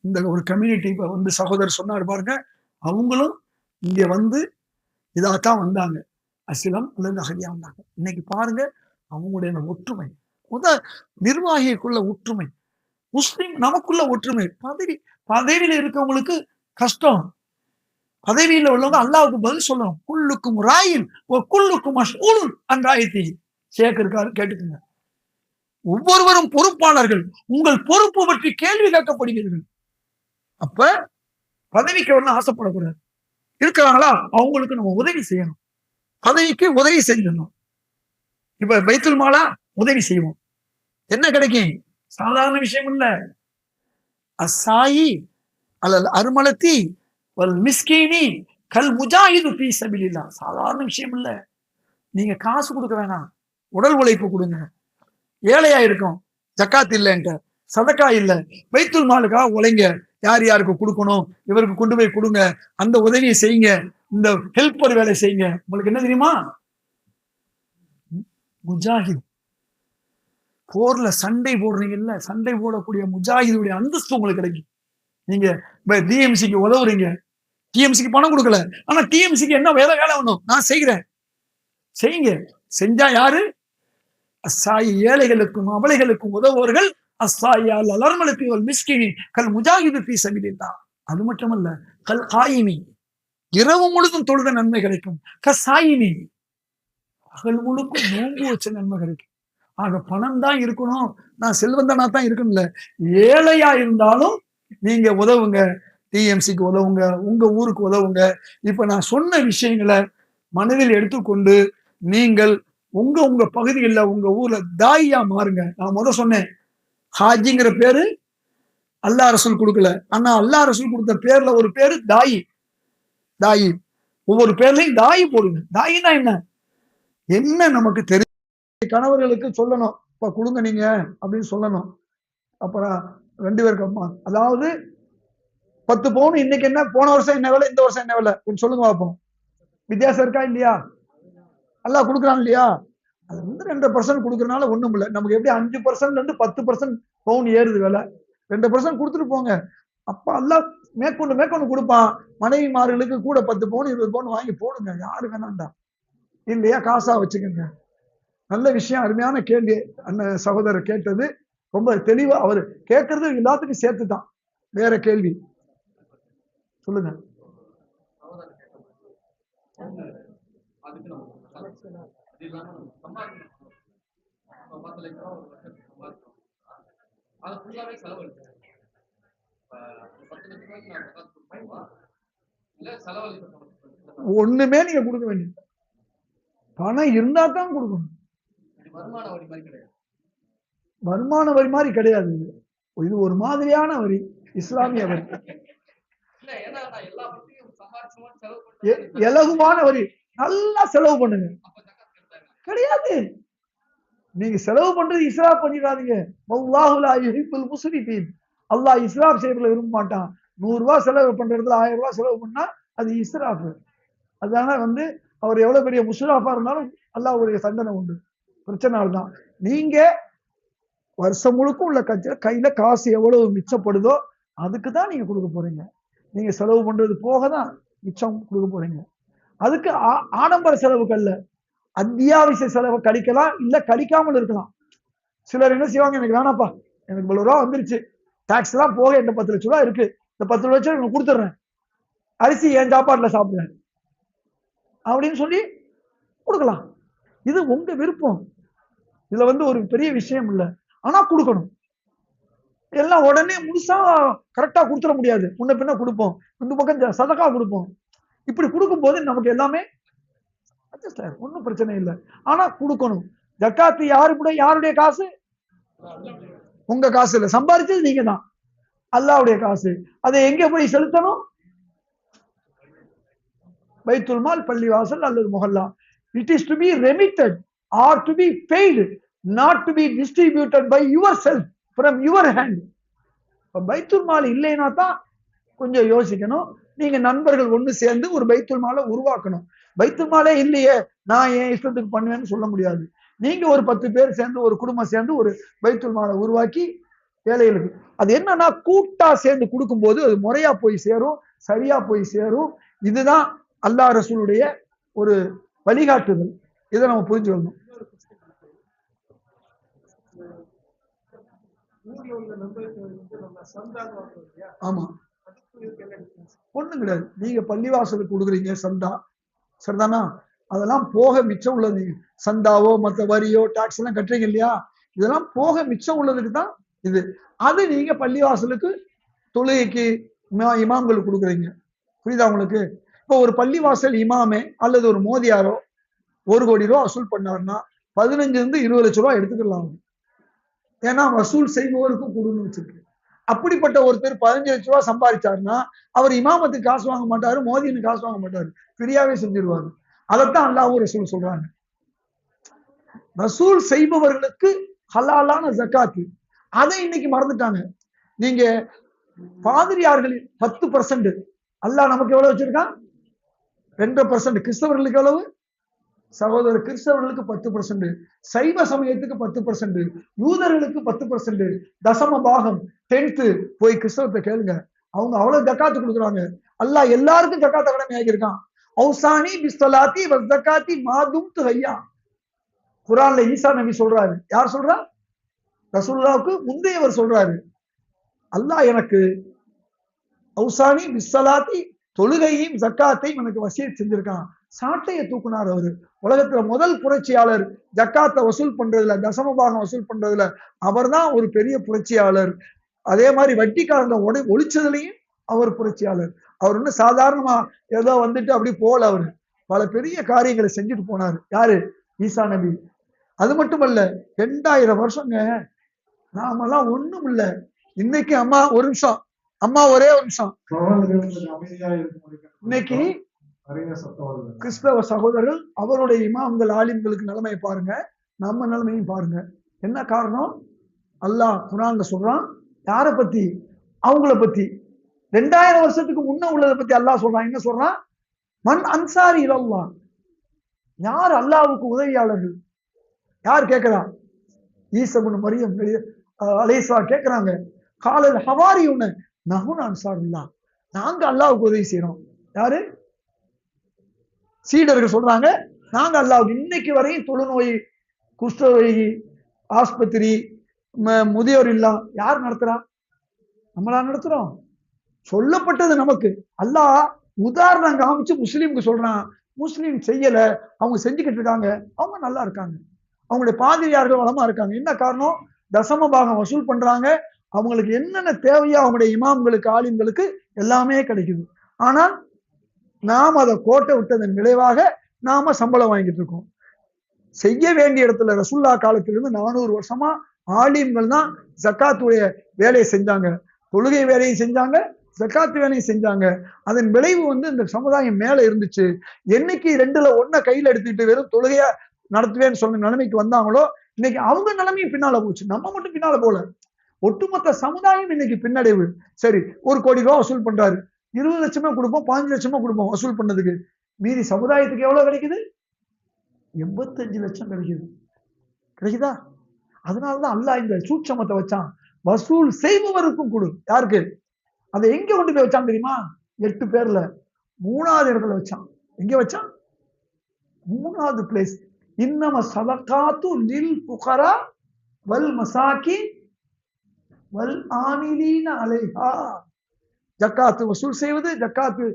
இந்த ஒரு கம்யூனிட்டி இப்ப வந்து சகோதரர் சொன்னார் பாருங்க, அவங்களும் இங்க வந்து இதாத்தான் வந்தாங்க, அசிலம் அல்லது அகதியா வந்தாங்க. இன்னைக்கு பாருங்க அவங்களுடைய ஒற்றுமை, நிர்வாகிக்குள்ள ஒற்றுமை, முஸ்லிம் நமக்குள்ள ஒற்றுமை. பதவியில இருக்கவங்களுக்கு கஷ்டம், பதவியில உள்ளவங்க அல்லாஹ்வுக்கு பதில் சொல்லணும். குல்லுக்கும் ராயின் குல்லுக்கும் மஸ்ஊலுன் அன் ராயித்தி. ஷேக் இருக்காரு, கேட்டுக்குங்க. ஒவ்வொருவரும் பொறுப்பாளர்கள், உங்கள் பொறுப்பு பற்றி கேள்வி கேட்கப்படுகிறீர்கள். அப்ப பதவிக்கு ஒன்றும் ஆசைப்படக்கூடாது. இருக்கிறாங்களா அவங்களுக்கு நம்ம உதவி செய்யணும், பதவிக்கு உதவி செய்யணும். இப்ப பைத்துல் மாலா உதவி செய்வோம், என்ன கிடைக்கும்? சாதாரண விஷயம் இல்ல. அஸ்ஸாயி அலல் அர்மலத்தி வல் மிஸ்கீனி கல் முஜாஹிது ஃபீ சபீலில்லாஹ். சாதாரண விஷயம் இல்ல. நீங்க காசு கொடுக்க வேணாம், உடல் உழைப்பு கொடுங்க. ஏழையா இருக்கும், ஜக்காத் இல்லைன்ற, சதக்கா இல்ல, பைத்துல் மாலுக்கா உழைங்க. யார் யாருக்கு கொடுக்கணும், இவருக்கு கொண்டு போய் கொடுங்க, அந்த உதவியை செய்யுங்க, இந்த ஹெல்ப்பர் வேலை செய்யுங்க. உங்களுக்கு என்ன தெரியுமா? முஜாஹித், போர்ல சண்டை போடுறீங்கல்ல, சண்டை போடக்கூடிய முஜாஹிதுடைய அந்தஸ்து உங்களுக்கு கிடைக்கும். நீங்க டிஎம்சிக்கு உதவுறீங்க, டிஎம்சிக்கு பணம் கொடுக்கல, ஆனா டிஎம்சிக்கு என்ன வேலை வேணும், நான் செய்கிறேன், செய்யுங்க. செஞ்சா யாரு? அஸ்ஸாயி, ஏழைகளுக்கும் அபலைகளுக்கும் உதவுவர்கள். அஸ்ஸாயி அலல் அர்மலத்தி வல் மிஸ்கினி கல் முஜாஹிது ஃபீ சபீலில்லாஹ். அது மட்டுமல்ல, கல் காயிமி, இரவு முழுதும் தொழுத நன்மை கிடைக்கும். கஸ்ஸாயிமி, பகல் முழுக்கும் நோன்பு வச்ச நன்மை கிடைக்கும். ஆக பணம் தான் இருக்கணும், நான் செல்வந்தனா தான் இருக்கணும்ல, ஏழையா இருந்தாலும் நீங்க உதவுங்க, டிஎம்சிக்கு உதவுங்க, உங்க ஊருக்கு உதவுங்க. இப்ப நான் சொன்ன விஷயங்களை மனதில் எடுத்துக்கொண்டு நீங்கள் உங்க உங்க பகுதிகளில் உங்க ஊர்ல தாயியா மாறுங்க. நான் சொன்னேன், ஹாஜிங்கிற பேரு அல்லாஹ் ரசூல் கொடுக்கல. ஆனா அல்லாஹ் ரசூல் கொடுத்த பேர்ல ஒரு பேரு தாயி. தாயி ஒவ்வொரு பேர்லயும் தாயி போடுங்க. தாயினா என்ன? என்ன நமக்கு தெரியும் கணவர்களுக்கு சொல்லணும், இப்ப கொடுங்க நீங்க அப்படின்னு சொல்லணும். அப்புறம் 2 பேருக்கு அம்மா, அதாவது 10 பவுன் இன்னைக்கு என்ன, போன வருஷம் என்ன விலை, இந்த வருஷம் என்ன விலை கொஞ்சம் சொல்லுங்க பார்ப்போம். வித்தியாசம் இருக்கா இல்லையா? அல்லாஹ் கொடுக்குறான் இல்லையா? அது 2% கொடுக்கறனால ஒண்ணும் இல்லை. நமக்கு எப்படி 5% இருந்து 10% பவுன் ஏறுது விலை, 2% கொடுத்துட்டு போங்க. அப்ப அல்லாஹ் மேற்கொண்டு கொடுப்பான். மனைவிமார்களுக்கு கூட 10 பவுன் 20 பவுன் வாங்கி போடுங்க, யாரு வேணாண்டா இல்லையா, காசா வச்சுக்கோங்க. நல்ல விஷயம், அருமையான கேள்வி அண்ணன் சகோதரர் கேட்டது. ரொம்ப தெளிவா அவர் கேட்கறது எல்லாத்துக்கும் சேர்த்துதான். வேற கேள்வி சொல்லுங்க. ஒண்ணுமே நீங்க கொடுக்க வேண்டியது, பணம் இருந்தா தான் கொடுக்கணும். வருமான வரி மாதிரி கிடையாது, இது ஒரு மாதிரியான வரி, இஸ்லாமிய வரி, இலகுவான வரி. நல்லா செலவு பண்ணுங்க. கிடையாது, நீங்க செலவு பண்றது இஸ்ராப் பண்ணிடாதீங்க. அல்லாஹ் இஸ்ராப் செய்யறதுல விரும்ப மாட்டான். 100 ரூபாய் செலவு பண்றதுல 1000 ரூபாய் செலவு பண்ணா அது இஸ்ராப். அதனால அவர் எவ்வளவு பெரிய முஸ்ராஃபா இருந்தாலும் அல்லாஹ்வுடைய தண்டனை உண்டு. பிரச்சனை தான். நீங்க வருஷம் முழுக்க உள்ள கையில காசு எவ்வளவு மிச்சப்படுதோ அதுக்கு தான் நீங்க கொடுக்க போறீங்க. நீங்க செலவு பண்றது போக தான் மிச்சம் கொடுக்க போறீங்க. அதுக்கு ஆடம்பர செலவுக்கு அல்ல, அத்தியாவசிய செலவு கழிக்கலாம், இல்ல கழிக்காமல் இருக்கலாம். சிலர் என்ன செய்வாங்க, எனக்கு வேணாப்பா, எனக்கு 10 ரூபா வந்துருச்சு, டாக்ஸ் எல்லாம் போக என்கிட்ட 10 லட்சம் ரூபாய் இருக்கு, இந்த 10 லட்சம் எனக்கு கொடுத்துட்றேன், அரிசி என் சாப்பாட்டுல சாப்பிடுறேன் அப்படின்னு சொல்லி கொடுக்கலாம். இது உங்க விருப்பம். இதுல ஒரு பெரிய விஷயம் இல்லை. ஆனா கொடுக்கணும். எல்லாம் உடனே முழுசா கரெக்டா கொடுத்துட முடியாது, முன்ன பின்ன கொடுப்போம், இந்த பக்கம் சதக்கா கொடுப்போம். இப்படி கொடுக்கும் போது நமக்கு எல்லாமே ஒன்னும் பிரச்சனை இல்லை. ஆனா கொடுக்கணும். ஜக்காத்து யாருடைய காசு? உங்க காசு இல்ல, சம்பாதிச்சது நீங்க தான், அல்லாஹ்வுடைய காசு. அதை எங்க போய் செலுத்தணும்? பைத்துல் மால், பள்ளிவாசல் அல்லது முஹல்லா. It is to be remitted or to be paid, not to be distributed by yourself from your hand. பைத்துல் மால் இல்லைன்னா தான் கொஞ்சம் யோசிக்கணும். நீங்க நண்பர்கள் ஒண்ணு சேர்ந்து ஒரு பைத்துல் மாலை உருவாக்கணும். பைத்துல் மாலே இல்லையே, நான் என் இஷ்டத்துக்கு பண்ணுவேன்னு சொல்ல முடியாது. நீங்க ஒரு 10 பேர் சேர்ந்து, ஒரு குடும்பம் சேர்ந்து ஒரு பைத்துல் மாலை உருவாக்கி ஏழைகளுக்கு, அது என்னன்னா கூட்டா சேர்ந்து கொடுக்கும் போது அது முறையா போய் சேரும், சரியா போய் சேரும். இதுதான் அல்லாஹ் ரசூலுடைய ஒரு வழிகாட்டுதல். இதை நம்ம புரிஞ்சுக்கணும். ஆமா, ஒண்ணும் கிடையாது. நீங்க பள்ளிவாசலுக்கு கொடுக்குறீங்க சந்தா, சரிதானா? அதெல்லாம் போக மிச்சம் உள்ளது. சந்தாவோ மற்ற வரியோ டாக்ஸ் எல்லாம் கட்டுறீங்க இல்லையா, இதெல்லாம் போக மிச்சம் உள்ளதுக்கு தான் இது. அது நீங்க பள்ளிவாசலுக்கு தொழுகைக்கு இமாம்களுக்கு கொடுக்குறீங்க. புரியுதா உங்களுக்கு? இப்போ ஒரு பள்ளிவாசல் இமாமே அல்லது ஒரு மோதியாரோ 1 கோடி ரூபா வசூல் பண்ணாருன்னா 15 இருந்து 20 லட்சம் ரூபாய் எடுத்துக்கலாம். ஏன்னா வசூல் செய்பவருக்கும் கொடுன்னு வச்சிருக்கு. அப்படிப்பட்ட ஒருத்தர் 15 லட்சம் ரூபாய் சம்பாதிச்சாருன்னா அவர் இமாமத்துக்கு காசு வாங்க மாட்டாரு, மோதின்னு காசு வாங்க மாட்டாரு, ஃப்ரீயாவே செஞ்சிருவாரு. அதைத்தான் அல்லாஹ்வும் ரசூல் சொல்றாங்க. வசூல் செய்பவர்களுக்கு ஹலாலான ஜக்காத்து, அதை இன்னைக்கு மறந்துட்டாங்க. நீங்க பாதிரியார்களில் 10%, அல்லாஹ் நமக்கு எவ்வளவு வச்சிருக்கான்? 2%. கிறிஸ்தவர்களுக்கு எவ்வளவு? சகோதரர் கிறிஸ்தவர்களுக்கு 10%, சைவ சமயத்துக்கு 10%, யூதர்களுக்கு 10%, தசம பாகம் 10th போய் கிறிஸ்தவத்தை கேளுங்க, அவங்க அவ்வளவு ஜக்காத்து கொடுக்குறாங்க. அல்லாஹ் எல்லாருக்கும் ஜக்காத்த கடமை ஆகியிருக்கான். ஔசானி பிஸ்ஸலாத்தி வஸ்ஸகாத்தி மாதும்து ஹய்யா. குர்ஆன்ல ஈசா நபி சொல்றாரு. யார் சொல்றா? ரசூலுல்லாஹ்வுக்கு முந்தையவர் சொல்றாரு. அல்லாஹ் எனக்கு ஔசானி பிஸ்ஸலாத்தி, தொழுகையும் ஜக்காத்தையும் எனக்கு வசியத் செஞ்சிருக்கான். சாட்டையை தூக்குனார் அவரு. உலகத்துல முதல் புரட்சியாளர். ஜக்காத்தை வசூல் பண்றதுல, தசமபாகம் வசூல் பண்றதுல அவர் தான் ஒரு பெரிய புரட்சியாளர். அதே மாதிரி வட்டிக்காரங்க ஒழிச்சதுலையும் அவர் புரட்சியாளர். அவர் ஒன்றும் சாதாரணமா ஏதோ வந்துட்டு அப்படி போல, அவரு பல பெரிய காரியங்களை செஞ்சுட்டு போனாரு. யாரு? ஈசா நபி. அது மட்டுமல்ல, 2000 வருஷங்க நாமெல்லாம் ஒண்ணும் இல்ல. இன்னைக்கு அம்மா ஒரு நிமிஷம், அம்மா ஒரே ஒரு நிமிஷம். இன்னைக்கு கிறிஸ்தவ சகோதரர்கள் அவருடைய இமாம்கள் ஆலிம்களுக்கு நிலைமையை பாருங்க, நம்ம நிலைமையும் பாருங்க. என்ன காரணம்? அல்லாஹ் குர்ஆன்ல சொல்றான். யாரை பத்தி? அவங்கள பத்தி. 2000 வருஷத்துக்கு முன்ன உள்ளதை பத்தி அல்லாஹ் சொல்றான். என்ன சொல்றான்? மன் அன்சாரி இலல்லாஹ், யார் அல்லாஹ்வுக்கு உதவியாளர்கள்? யார் கேட்கிறா? ஈசா இப்னு மரியம் அலைஹிஸ்ஸலாம் கேட்கிறாங்க. காலல் ஹவாரியூன நஹுன் அன்சாருல்லாஹ், நாங்க அல்லாஹ்வுக்கு உதவி செய்யறோம். யாரு? சீடர்கள் சொல்றாங்க, நாங்க அல்லாஹ்வுக்கு. இன்னைக்கு வரையும் தொழுநோய், குஷ்டரோகி ஆஸ்பத்திரி, முதியோர் இல்லம் யார் நடத்துறா? நம்மளா நடத்துறோம்? சொல்லப்பட்டது நமக்கு. அல்லாஹ் உதாரணம் காமிச்சு முஸ்லீமுக்கு சொல்றான். முஸ்லீம் செய்யல, அவங்க செஞ்சுக்கிட்டு இருக்காங்க, அவங்க நல்லா இருக்காங்க, அவங்களுடைய பாதிரியார்கள் வளமா இருக்காங்க. என்ன காரணம்? தசம பாகம் வசூல் பண்றாங்க. அவங்களுக்கு என்னென்ன தேவையோ அவங்களுடைய இமாம்களுக்கு ஆலிம்களுக்கு எல்லாமே கிடைக்குது. ஆனால் நாம் அதை கோட்டை விட்டதன் விளைவாக நாம சம்பளம் வாங்கிட்டு இருக்கோம். செய்ய வேண்டிய இடத்துல ரசூல்லா காலத்திலிருந்து 400 வருஷமா ஆலிம்கள் தான் ஜக்காத்துடைய வேலையை செஞ்சாங்க, தொழுகை வேலையும் செஞ்சாங்க, ஜக்காத்து வேலையும் செஞ்சாங்க. அதன் விளைவு இந்த சமுதாயம் மேல இருந்துச்சு. என்னைக்கு 2ல 1 கையில எடுத்துக்கிட்டு வெறும் தொழுகையா நடத்துவேன்னு சொன்ன நிலைமைக்கு வந்தாங்களோ, இன்னைக்கு அவங்க நிலைமையும் பின்னால போச்சு. நம்ம மட்டும் பின்னால போல, ஒட்டுமொத்த சமுதாயம் இன்னைக்கு பின்னடைவு. சரி, 1 கோடி ரூபாய் வசூல் பண்றாரு, 20 லட்சமா கொடுப்போம், 15 லட்சமா கொடுப்போம் வசூல் பண்ணதுக்கு. மீதி சமுதாயத்துக்கு எவ்வளவு கிடைக்குது? 85 லட்சம் கிடைக்குது. கிடைக்குதா? அதனாலதான் அல்லாஹ் இந்த சூட்சமத்தை வச்சான். வசூல் செய்பவருக்கும் கொடு. யாருக்கு? அதை எங்க கொண்டு போய் வச்சான் தெரியுமா? 8 பேர்ல 3வது இடத்துல வச்சான். எங்க வச்சான்? 3வது பிளேஸ். இன்னம ஸதகாத்து லில் ஃபுகரா வல் மசாகின் வல் ஆமிலீன அலைஹா. ஜக்காத்து வசூல் செய்வது, ஜக்காத்து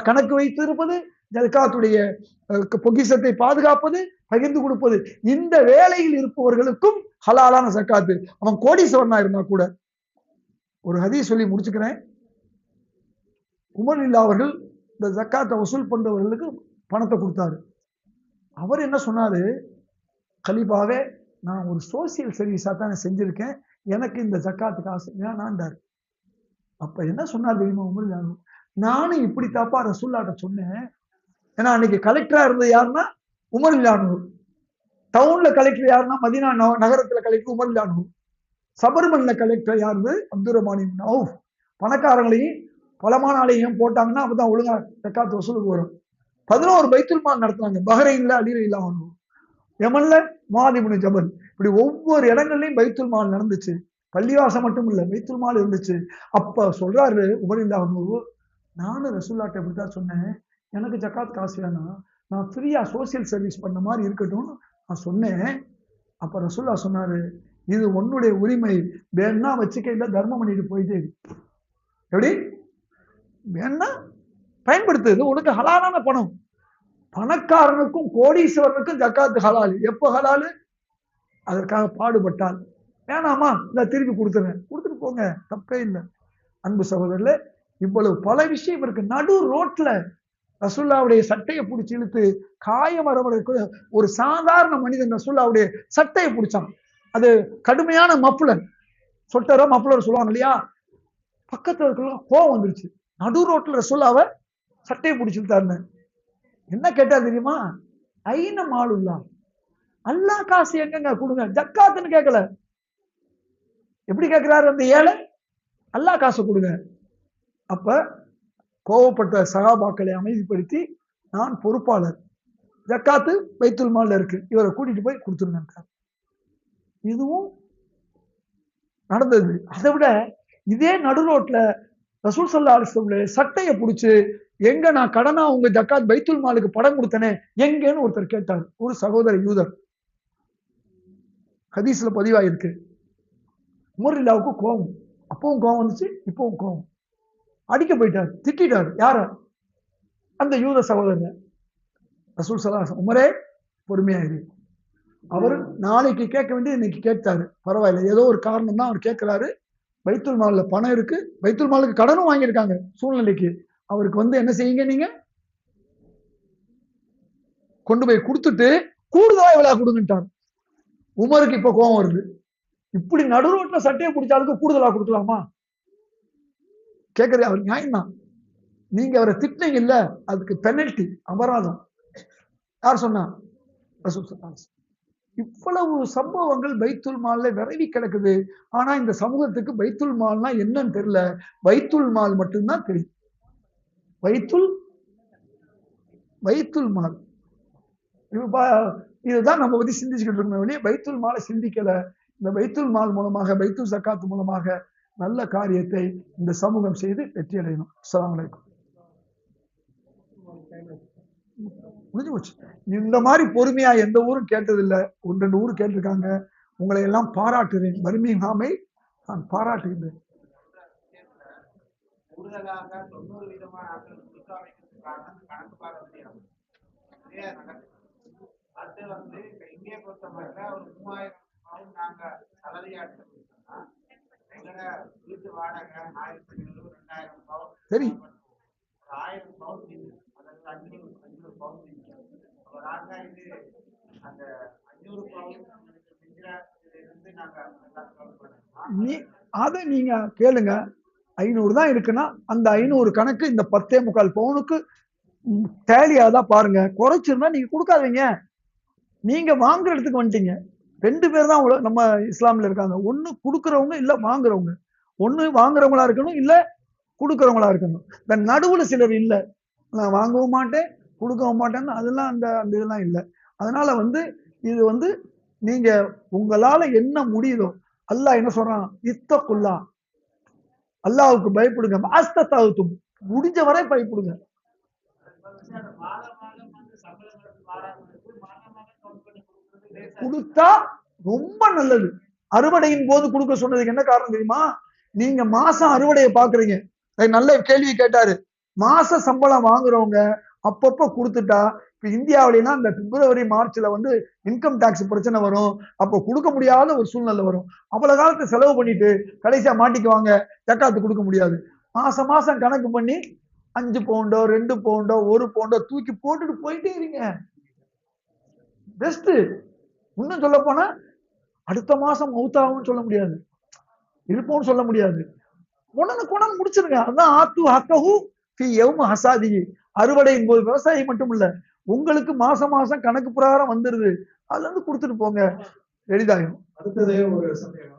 கணக்கு வைத்து இருப்பது, ஜக்காத்துடைய பொக்கிஷத்தை பாதுகாப்பது, பகிர்ந்து கொடுப்பது, இந்த வேலையில் இருப்பவர்களுக்கும் ஹலாலான ஜக்காத்து. அவன் கோடீஸ்வரனா இருந்தா கூட. ஒரு ஹதீஸ் சொல்லி முடிச்சுக்கிறேன். உமர் இல்லா அவர்கள் இந்த ஜக்காத்தை வசூல் பண்றவர்களுக்கு பணத்தை கொடுத்தாரு. அவர் என்ன சொன்னாரு? கலீஃபாவே, நான் ஒரு சோசியல் சர்வீஸா தான் செஞ்சிருக்கேன், எனக்கு இந்த ஜக்காத்து காசு வேணாண்டாரு. அப்ப என்ன சொன்னார் தெரியுமா உமர் இல்லா? நானும் இப்படி தாப்பா ரசூல்லாட்ட சொன்னேன். ஏன்னா அன்னைக்கு கலெக்டரா இருந்தது யாருன்னா உமர் இல்லானூர். டவுன்ல கலெக்டர் யாருன்னா மதீனா நகரத்துல கலெக்டர் உமர் இல்லானூர். சபர்மன்ல கலெக்டர் யாரு? அப்துல் ரஹ்மான் இப்னு அவுஃப். பணக்காரங்களையும் பலமான ஆளையும் போட்டாங்கன்னா அப்பதான் ஒழுங்கா ஜக்காத் வசூலுக்கு வரும். 11 பைத்துல் மால் நடத்துனாங்க. பஹ்ரைன்ல அலி ரலியல்லாஹு அன்ஹு, யமன்ல முஆத் இப்னு ஜபல். இப்படி ஒவ்வொரு இடங்கள்லயும் பைத்துல் மால் நடந்துச்சு. பள்ளிவாசம் மட்டும் இல்ல, பைத்துல் மால் இருந்துச்சு. அப்ப சொல்றாரு உமர் ரலியல்லாஹு அன்ஹு, நானும் ரசூலுல்லாஹ்ட்ட இப்படித்தான் சொன்னேன், எனக்கு ஜக்காத் காசு வேணாம், நான் ஃப்ரீயா சோசியல் சர்வீஸ் பண்ண மாதிரி இருக்கட்டும்னு நான் சொன்னேன். அப்ப ரசூலுல்லாஹ் சொன்னாரு, இது உன்னுடைய உரிமை, வேணா வச்சுக்க, தர்மம் பண்ணிட்டு போயிட்டே இருக்கு. எப்படி? வேணா பயன்படுத்துது, உனக்கு ஹலாலான பணம். பணக்காரனுக்கும் கோடீஸ்வரனுக்கும் ஜக்காத்து ஹலால். எப்போ ஹலாலு? அதற்காக பாடுபட்டால். வேணாமா, இந்த திருப்பி கொடுத்துருங்க, கொடுத்துட்டு போங்க, தப்பே இல்லை. அன்பு சகோதரர்களே, இவ்வளவு பல விஷயம் இருக்கு. நடு ரோட்ல ரசூலுல்லாஹ்வுடைய சட்டையை பிடிச்சி இழுத்து காயம் வரவழைக்கு ஒரு சாதாரண மனிதன் ரசூலுல்லாஹ்வுடைய சட்டையை பிடிச்சான். அது கடுமையான மப்ளர், சொட்டரோ மப்ளர் சொல்லுவாங்க இல்லையா? பக்கத்துல இருக்க கோவம் வந்துருச்சு. நடு ரோட்ல ரசூலுல்லாஹ்வை சட்டையை பிடிச்சிருந்தாருன்னு என்ன கேட்டா தெரியுமா? ஐன மாலுல்லா, அல்லாஹ் காசு எங்கங்க கொடுங்க, ஜக்காத்துன்னு கேட்கல. எப்படி கேட்கிறாரு அந்த ஏழை? அல்லாஹ் காசு கொடுங்க. அப்ப கோவப்பட்ட சகாபாக்களை அமைதிப்படுத்தி, நான் பொறுப்பாளர், ஜக்காத்து பைத்துல் மால்ல இருக்கு, இவரை கூட்டிட்டு போய் கொடுத்துருங்க. இதுவும் நடந்தது. அதை விட இதே நடு ரோட்ல ரசூல் ஸல்லல்லாஹு அலைஹி வஸல்லம் சட்டையை பிடிச்சு, எங்க நான் கடனா உங்க ஜக்காத் பைத்துல் மாலுக்கு படம் கொடுத்தனே எங்கன்னு ஒருத்தர் கேட்டார். ஒரு சகோதர யூதர். ஹதீஸ்ல பதிவாயிருக்கு. உமர் இல்லாவுக்கு கோபம். அப்பவும் கோபம் வந்துச்சு, இப்பவும் கோபம். அடிக்க போயிட்டார், திட்டார். யார? அந்த யூத சகோதரர். ரசூல் ஸல்லல்லாஹு அலைஹி வஸல்லம், உமரே பொறுமையாயிரு, அவர் நாளைக்கு கேட்க வேண்டியது இன்னைக்கு கேட்டாரு, பரவாயில்ல, ஏதோ ஒரு காரணம் தான் அவர் கேட்கிறாரு, பைத்துல் மால்ல பணம் இருக்கு, பைத்துல் மாலுக்கு கடனும் வாங்கியிருக்காங்க சூழ்நிலைக்கு. அவருக்கு வந்து என்ன செய்யுங்க, நீங்க கொண்டு போய் கொடுத்துட்டு கூடுதலா விழா கொடுங்கட்டார். உமருக்கு இப்ப கோபம் வருது. இப்படி நடுரோட்ல சட்டையை பிடிச்சாலுக்கு கூடுதலா கொடுக்கலாமா? கேட்கறது அவர் நியாயம் தான். நீங்க அவரை திட்டினீங்க இல்ல, அதுக்கு பெனல்டி, அபராதம். யார் சொன்னா? இவ்வளவு சம்பவங்கள் பைத்துல் மால்ல விரைவி கிடக்குது. ஆனா இந்த சமூகத்துக்கு பைத்துல் மால்னா என்னன்னு தெரியல. பைத்துல் மால் மட்டும்தான் தெரியும். பைத்துல் மால் இதுதான் நம்ம பத்தி சிந்திச்சுக்கிட்டு இருக்கோம் வெளியே பைத்துல் மாலை சிந்திக்கல. இந்த பைத்துல் மால் மூலமாக, பைத்துல் ஜக்காத் மூலமாக நல்ல காரியத்தை இந்த சமூகம் செய்து வெற்றி அடையணும். அஸ்ஸலாமு அலைக்கும். முடிஞ்சு போச்சு. இந்த மாதிரி பொறுமையா எந்த ஊரும் கேட்டதில்லை. 1-2 ஊர் கேட்டிருக்காங்க. உங்களை எல்லாம் பாராட்டுகிறேன். பர்மிங்ஹாமை நான் பாராட்டுகின்றேன். சரி, அதை நீங்க கேளுங்க. 500 தான் இருக்குன்னா அந்த 500 கணக்கு இந்த 10.25 பவுனுக்கு டேலியாதான் பாருங்க. குறைச்சிருந்தா நீங்க கொடுக்காதீங்க. நீங்க வாங்குற இடத்துக்கு வந்துட்டீங்க. 2 பேர் தான் நம்ம இஸ்லாம்ல இருக்காங்க. ஒண்ணு கொடுக்கறவங்க இல்ல வாங்குறவங்க. ஒண்ணு வாங்குறவங்களா இருக்கணும், இல்ல கொடுக்கறவங்களா இருக்கணும். இந்த நடுவுல சிலர் இல்ல, நான் வாங்கவும் மாட்டேன் கொடுக்கவும் மாட்டேன்னு அதெல்லாம் அந்த இதெல்லாம் இல்லை. அதனால வந்து இது வந்து நீங்க உங்களால என்ன முடியுதோ, அல்லாஹ் என்ன சொல்றான், இத்தகுல்லா, அல்லாஹ்வுக்கு பயப்படுங்க, அஸ்ததாவுத்தும், முடிஞ்ச வரை பயப்படுங்க. கொடுத்தா ரொம்ப நல்லது. அறுவடையின் போது கொடுக்க சொன்னதுக்கு என்ன காரணம் தெரியுமா? நீங்க மாசம் அறுவடையை பாக்குறீங்க. நல்ல கேள்வி கேட்டாரு. மாச சம்பளம் வாங்குறவங்க அப்பப்ப கொடுத்துட்டா, இப்ப இந்தியாவிலாம் இந்த பிப்ரவரி மார்ச்ல வந்து இன்கம் டாக்ஸ் பிரச்சனை வரும். அப்போ கொடுக்க முடியாத ஒரு சூழ்நிலை வரும். அவ்வளவு காலத்தை செலவு பண்ணிட்டு கடைசியா மாட்டிக்குவாங்க, ஜக்காத்து கொடுக்க முடியாது. மாசம் மாசம் கணக்கு பண்ணி 5 பவுண்டோ 2 பவுண்டோ 1 பவுண்டோ தூக்கி போட்டுட்டு போயிட்டே இருங்க. பெஸ்ட். இன்னும் சொல்ல போனா அடுத்த மாசம் மௌத்தாகும் சொல்ல முடியாது, இருப்போம்னு சொல்ல முடியாது. குணம் முடிச்சிருங்க. அதான் ஆத்து ஹக்கஹு ஃபி யௌம ஹசாதிஹி. அறுவடையின் போது விவசாயி மட்டும் இல்ல, உங்களுக்கு மாசம் மாசம் கணக்கு பிரகாரம் வந்துருது, அதுல இருந்து கொடுத்துட்டு போங்க, எளிதாகும். அடுத்ததே ஒரு சந்தேகம்.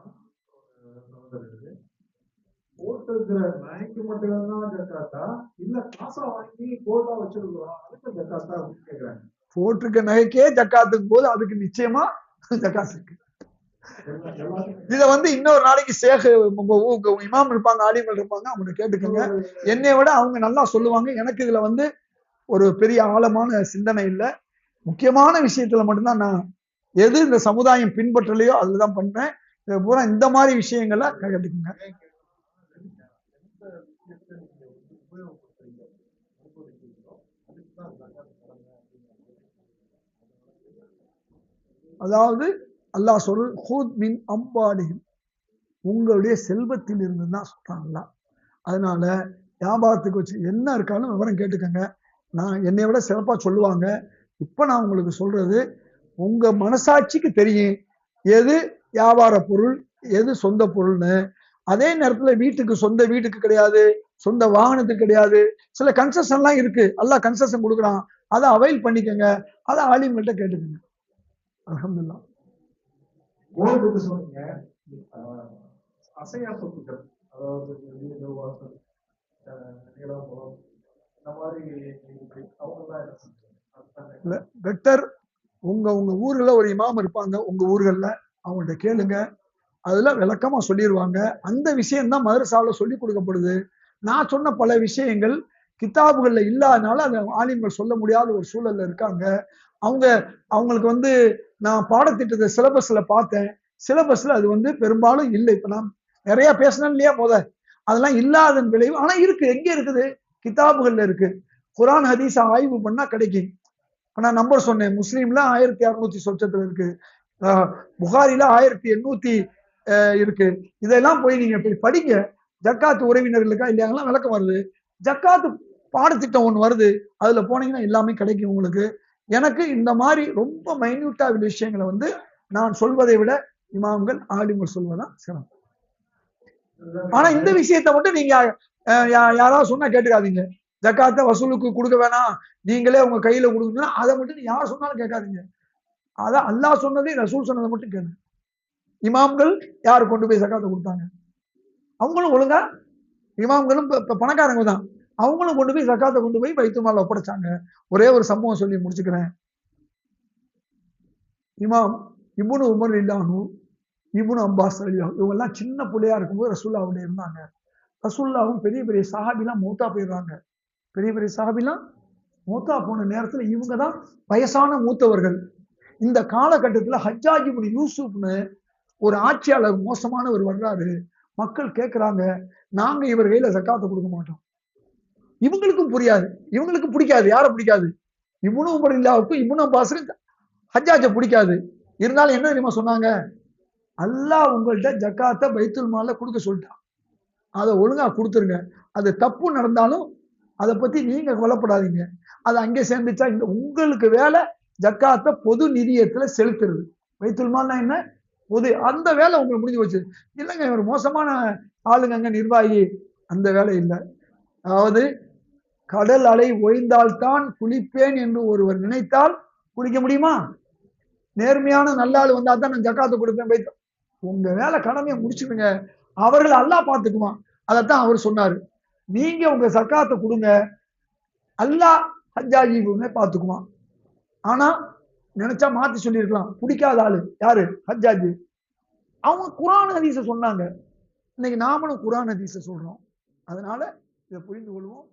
போட்டிருக்கிற நாய்க்கு மட்டும்தான் ஜக்காத்தா, இல்ல காசா வாங்கி கோல்டா வச்சிருக்கிறோம் அதுக்கு ஜக்காத்தா அப்படின்னு கேக்குறாங்க. போட்டிருக்க நகைக்கே ஜக்காத்துக்கு போது அதுக்கு நிச்சயமா ஜக்காத் இருக்கு. இத வந்து இன்னொரு நாளைக்கு சேக இமாம் இருப்பாங்க, ஆலிம்கள் இருப்பாங்க, அவங்க கேட்டுக்கோங்க. என்னை விட அவங்க நல்லா சொல்லுவாங்க. எனக்கு இதுல வந்து ஒரு பெரிய ஆழமான சிந்தனை இல்லை. முக்கியமான விஷயத்துல மட்டும்தான் நான் எது இந்த சமுதாயம் பின்பற்றலையோ அதுலதான் பண்றேன். இதை பூரா இந்த மாதிரி விஷயங்களை கேட்டுக்கோங்க. அதாவது அல்லாஹ் சொல் ஹூத் மின் அம்பாலிஹிம், உங்களுடைய செல்வத்தில் இருந்து தான் சொல்றாங்களா. அதனால வியாபாரத்துக்கு வச்சு என்ன இருக்காலும் விவரம் கேட்டுக்கங்க. நான் என்னை விட சிறப்பா சொல்லுவாங்க. இப்ப நான் உங்களுக்கு சொல்றது உங்க மனசாட்சிக்கு தெரியும் எது வியாபார பொருள் எது சொந்த பொருள்னு. அதே நேரத்துல வீட்டுக்கு சொந்த வீட்டுக்கு கிடையாது, சொந்த வாகனத்துக்கு கிடையாது, சில கன்செஷன்லாம் இருக்கு. அல்லாஹ் கன்செஷன் கொடுக்குறான், அதை அவைல் பண்ணிக்கங்க. அதை ஆலிம்கள்ட்ட கேட்டுக்கங்க. அல்ஹம்துலில்லாஹ். சொன்னீங்க அசையா சொத்துக்கள், அதாவது பெட்டர் உங்க ஊர்ல ஒரு இமாம் இருப்பாங்க, உங்க ஊர்கள்ல அவங்கள்ட்ட கேளுங்க, அதுல விளக்கமா சொல்லிடுவாங்க. அந்த விஷயம் தான் மதரசாவில் சொல்லி கொடுக்கப்படுது. நான் சொன்ன பல விஷயங்கள் கிதாபுகள்ல இல்லாதனால அந்த ஆலிம்கள் சொல்ல முடியாத ஒரு சூழல்ல இருக்காங்க. அவங்களுக்கு வந்து நான் பாடத்திட்டத்தை சிலபஸ்ல பார்த்தேன். சிலபஸ்ல அது வந்து பெரும்பாலும் இல்லை. இப்ப நான் நிறைய பேசினேன் இல்லையா அதெல்லாம் இல்லாத விளைவு. ஆனா இருக்கு. எங்க இருக்குது? கிதாபுகள்ல இருக்கு. குரான் ஹதீஸ ஆய்வு பண்ணா கிடைக்கும். நான் நம்பர் சொன்னேன். முஸ்லீம்ல 1600 சொச்சத்துல இருக்கு, புகாரில 1800 இருக்கு. இதெல்லாம் போய் நீங்க போய் படிங்க. ஜக்காத்து உறவினர்களுக்கா இல்லையாங்கலாம் விளக்கம் வருது. ஜக்காத்து பாடத்திட்டம் ஒண்ணு வருது. அதுல போனீங்கன்னா எல்லாமே கிடைக்கும் உங்களுக்கு. எனக்கு இந்த மாதிரி ரொம்ப மைன்யூட்டா விஷயங்களை வந்து நான் சொல்வதை விட இமாம்கள் ஆலிம்கள் சொல்வதுதான் சிறப்பு. ஆனா இந்த விஷயத்த மட்டும் நீங்க யாராவது சொன்னா கேட்டுக்காதீங்க. ஜக்காத்தை வசூலுக்கு கொடுக்க வேணாம், நீங்களே உங்க கையில கொடுக்கணும்னா அதை மட்டும் யார் சொன்னாலும் கேட்காதீங்க. அதான் அல்லாஹ் சொன்னதே ரசூல் சொன்னதை மட்டும் கேளுங்க. இமாம்கள் யாரு கொண்டு போய் ஜக்காத்தை கொடுத்தாங்க? அவங்களும் ஒழுங்கா, இமாம்களும் பணக்காரங்க தான், அவங்களும் கொண்டு போய் ஜக்காத்தை கொண்டு போய் பைத்துல் மால்ல ஒப்படைச்சாங்க. ஒரே ஒரு சம்பவம் சொல்லி முடிச்சுக்கிறேன். இமாம் இப்னு உமர் இல்லாஹு, இப்னு அப்பாஸ் அலில்லாஹு, இவங்க எல்லாம் சின்ன பிள்ளையா இருக்கும்போது ரசூல்லாவோட இருந்தாங்க. ரசூல்லாவும் பெரிய பெரிய சஹாபிலாம் மௌத்தா போயிடுறாங்க. பெரிய பெரிய சஹாபிலாம் மௌத்தா போன நேரத்துல இவங்க தான் வயசான மூத்தவர்கள். இந்த காலகட்டத்துல ஹஜ்ஜாஜ் இப்னு யூசுப்னு ஒரு ஆட்சியாளர் மோசமானவர் வர்றாரு. மக்கள் கேட்கிறாங்க, நாங்க இவர் கையில ஜக்காத்தை கொடுக்க மாட்டோம். இவங்களுக்கும் புரியாது, இவங்களுக்கு பிடிக்காது. யாரை பிடிக்காது? இப்னு உமர் இல்லாவுக்கும் இப்னு அப்பாஸுக்கும் ஹஜ்ஜாஜை பிடிக்காது. இருந்தாலும் என்ன தெரியுமா சொன்னாங்க? அல்லாஹ் உங்கள்கிட்ட ஜக்காத்தை பைத்துல் மால்ல கொடுக்க சொல்லிட்டான், அதை ஒழுங்கா கொடுத்துருங்க. அது தப்பு நடந்தாலும் அதை பத்தி நீங்க கொல்லப்படாதீங்க. அது அங்கே சேர்ந்துச்சா இந்த உங்களுக்கு வேலை ஜக்காத்தை பொது நிதியத்துல செலுத்துறது. பைத்துல் மால்னா என்ன? பொது. அந்த வேலை உங்களுக்கு முடிஞ்சு போச்சு. இல்லைங்க ஒரு மோசமான ஆளுங்க நிர்வாகி, அந்த வேலை இல்லை. அதாவது கடல் அலை ஓய்ந்தால்தான் குளிப்பேன் என்று ஒருவர் நினைத்தால் குளிக்க முடியுமா? நேர்மையான நல்ல ஆள் வந்தா தான் நான் ஜக்காத்தை கொடுப்பேன். உங்க வேலை கடமையை முடிச்சுடுங்க, அவர்கள் அல்லாஹ் பார்த்துக்குவான். அதைத்தான் அவர் சொன்னாரு. நீங்க உங்க ஜக்காத்தை கொடுங்க, அல்லாஹ் ஹஜ்ஜாஜி பார்த்துக்குவான். ஆனா நினைச்சா மாத்தி சொல்லியிருக்கலாம். பிடிக்காத ஆளு யாரு? ஹஜ்ஜாஜி. அவங்க குர்ஆன் ஹதீஸை சொன்னாங்க. இன்னைக்கு நாமளும் குர்ஆன் ஹதீஸை சொல்றோம். அதனால இதை புரிந்து கொள்வோம்.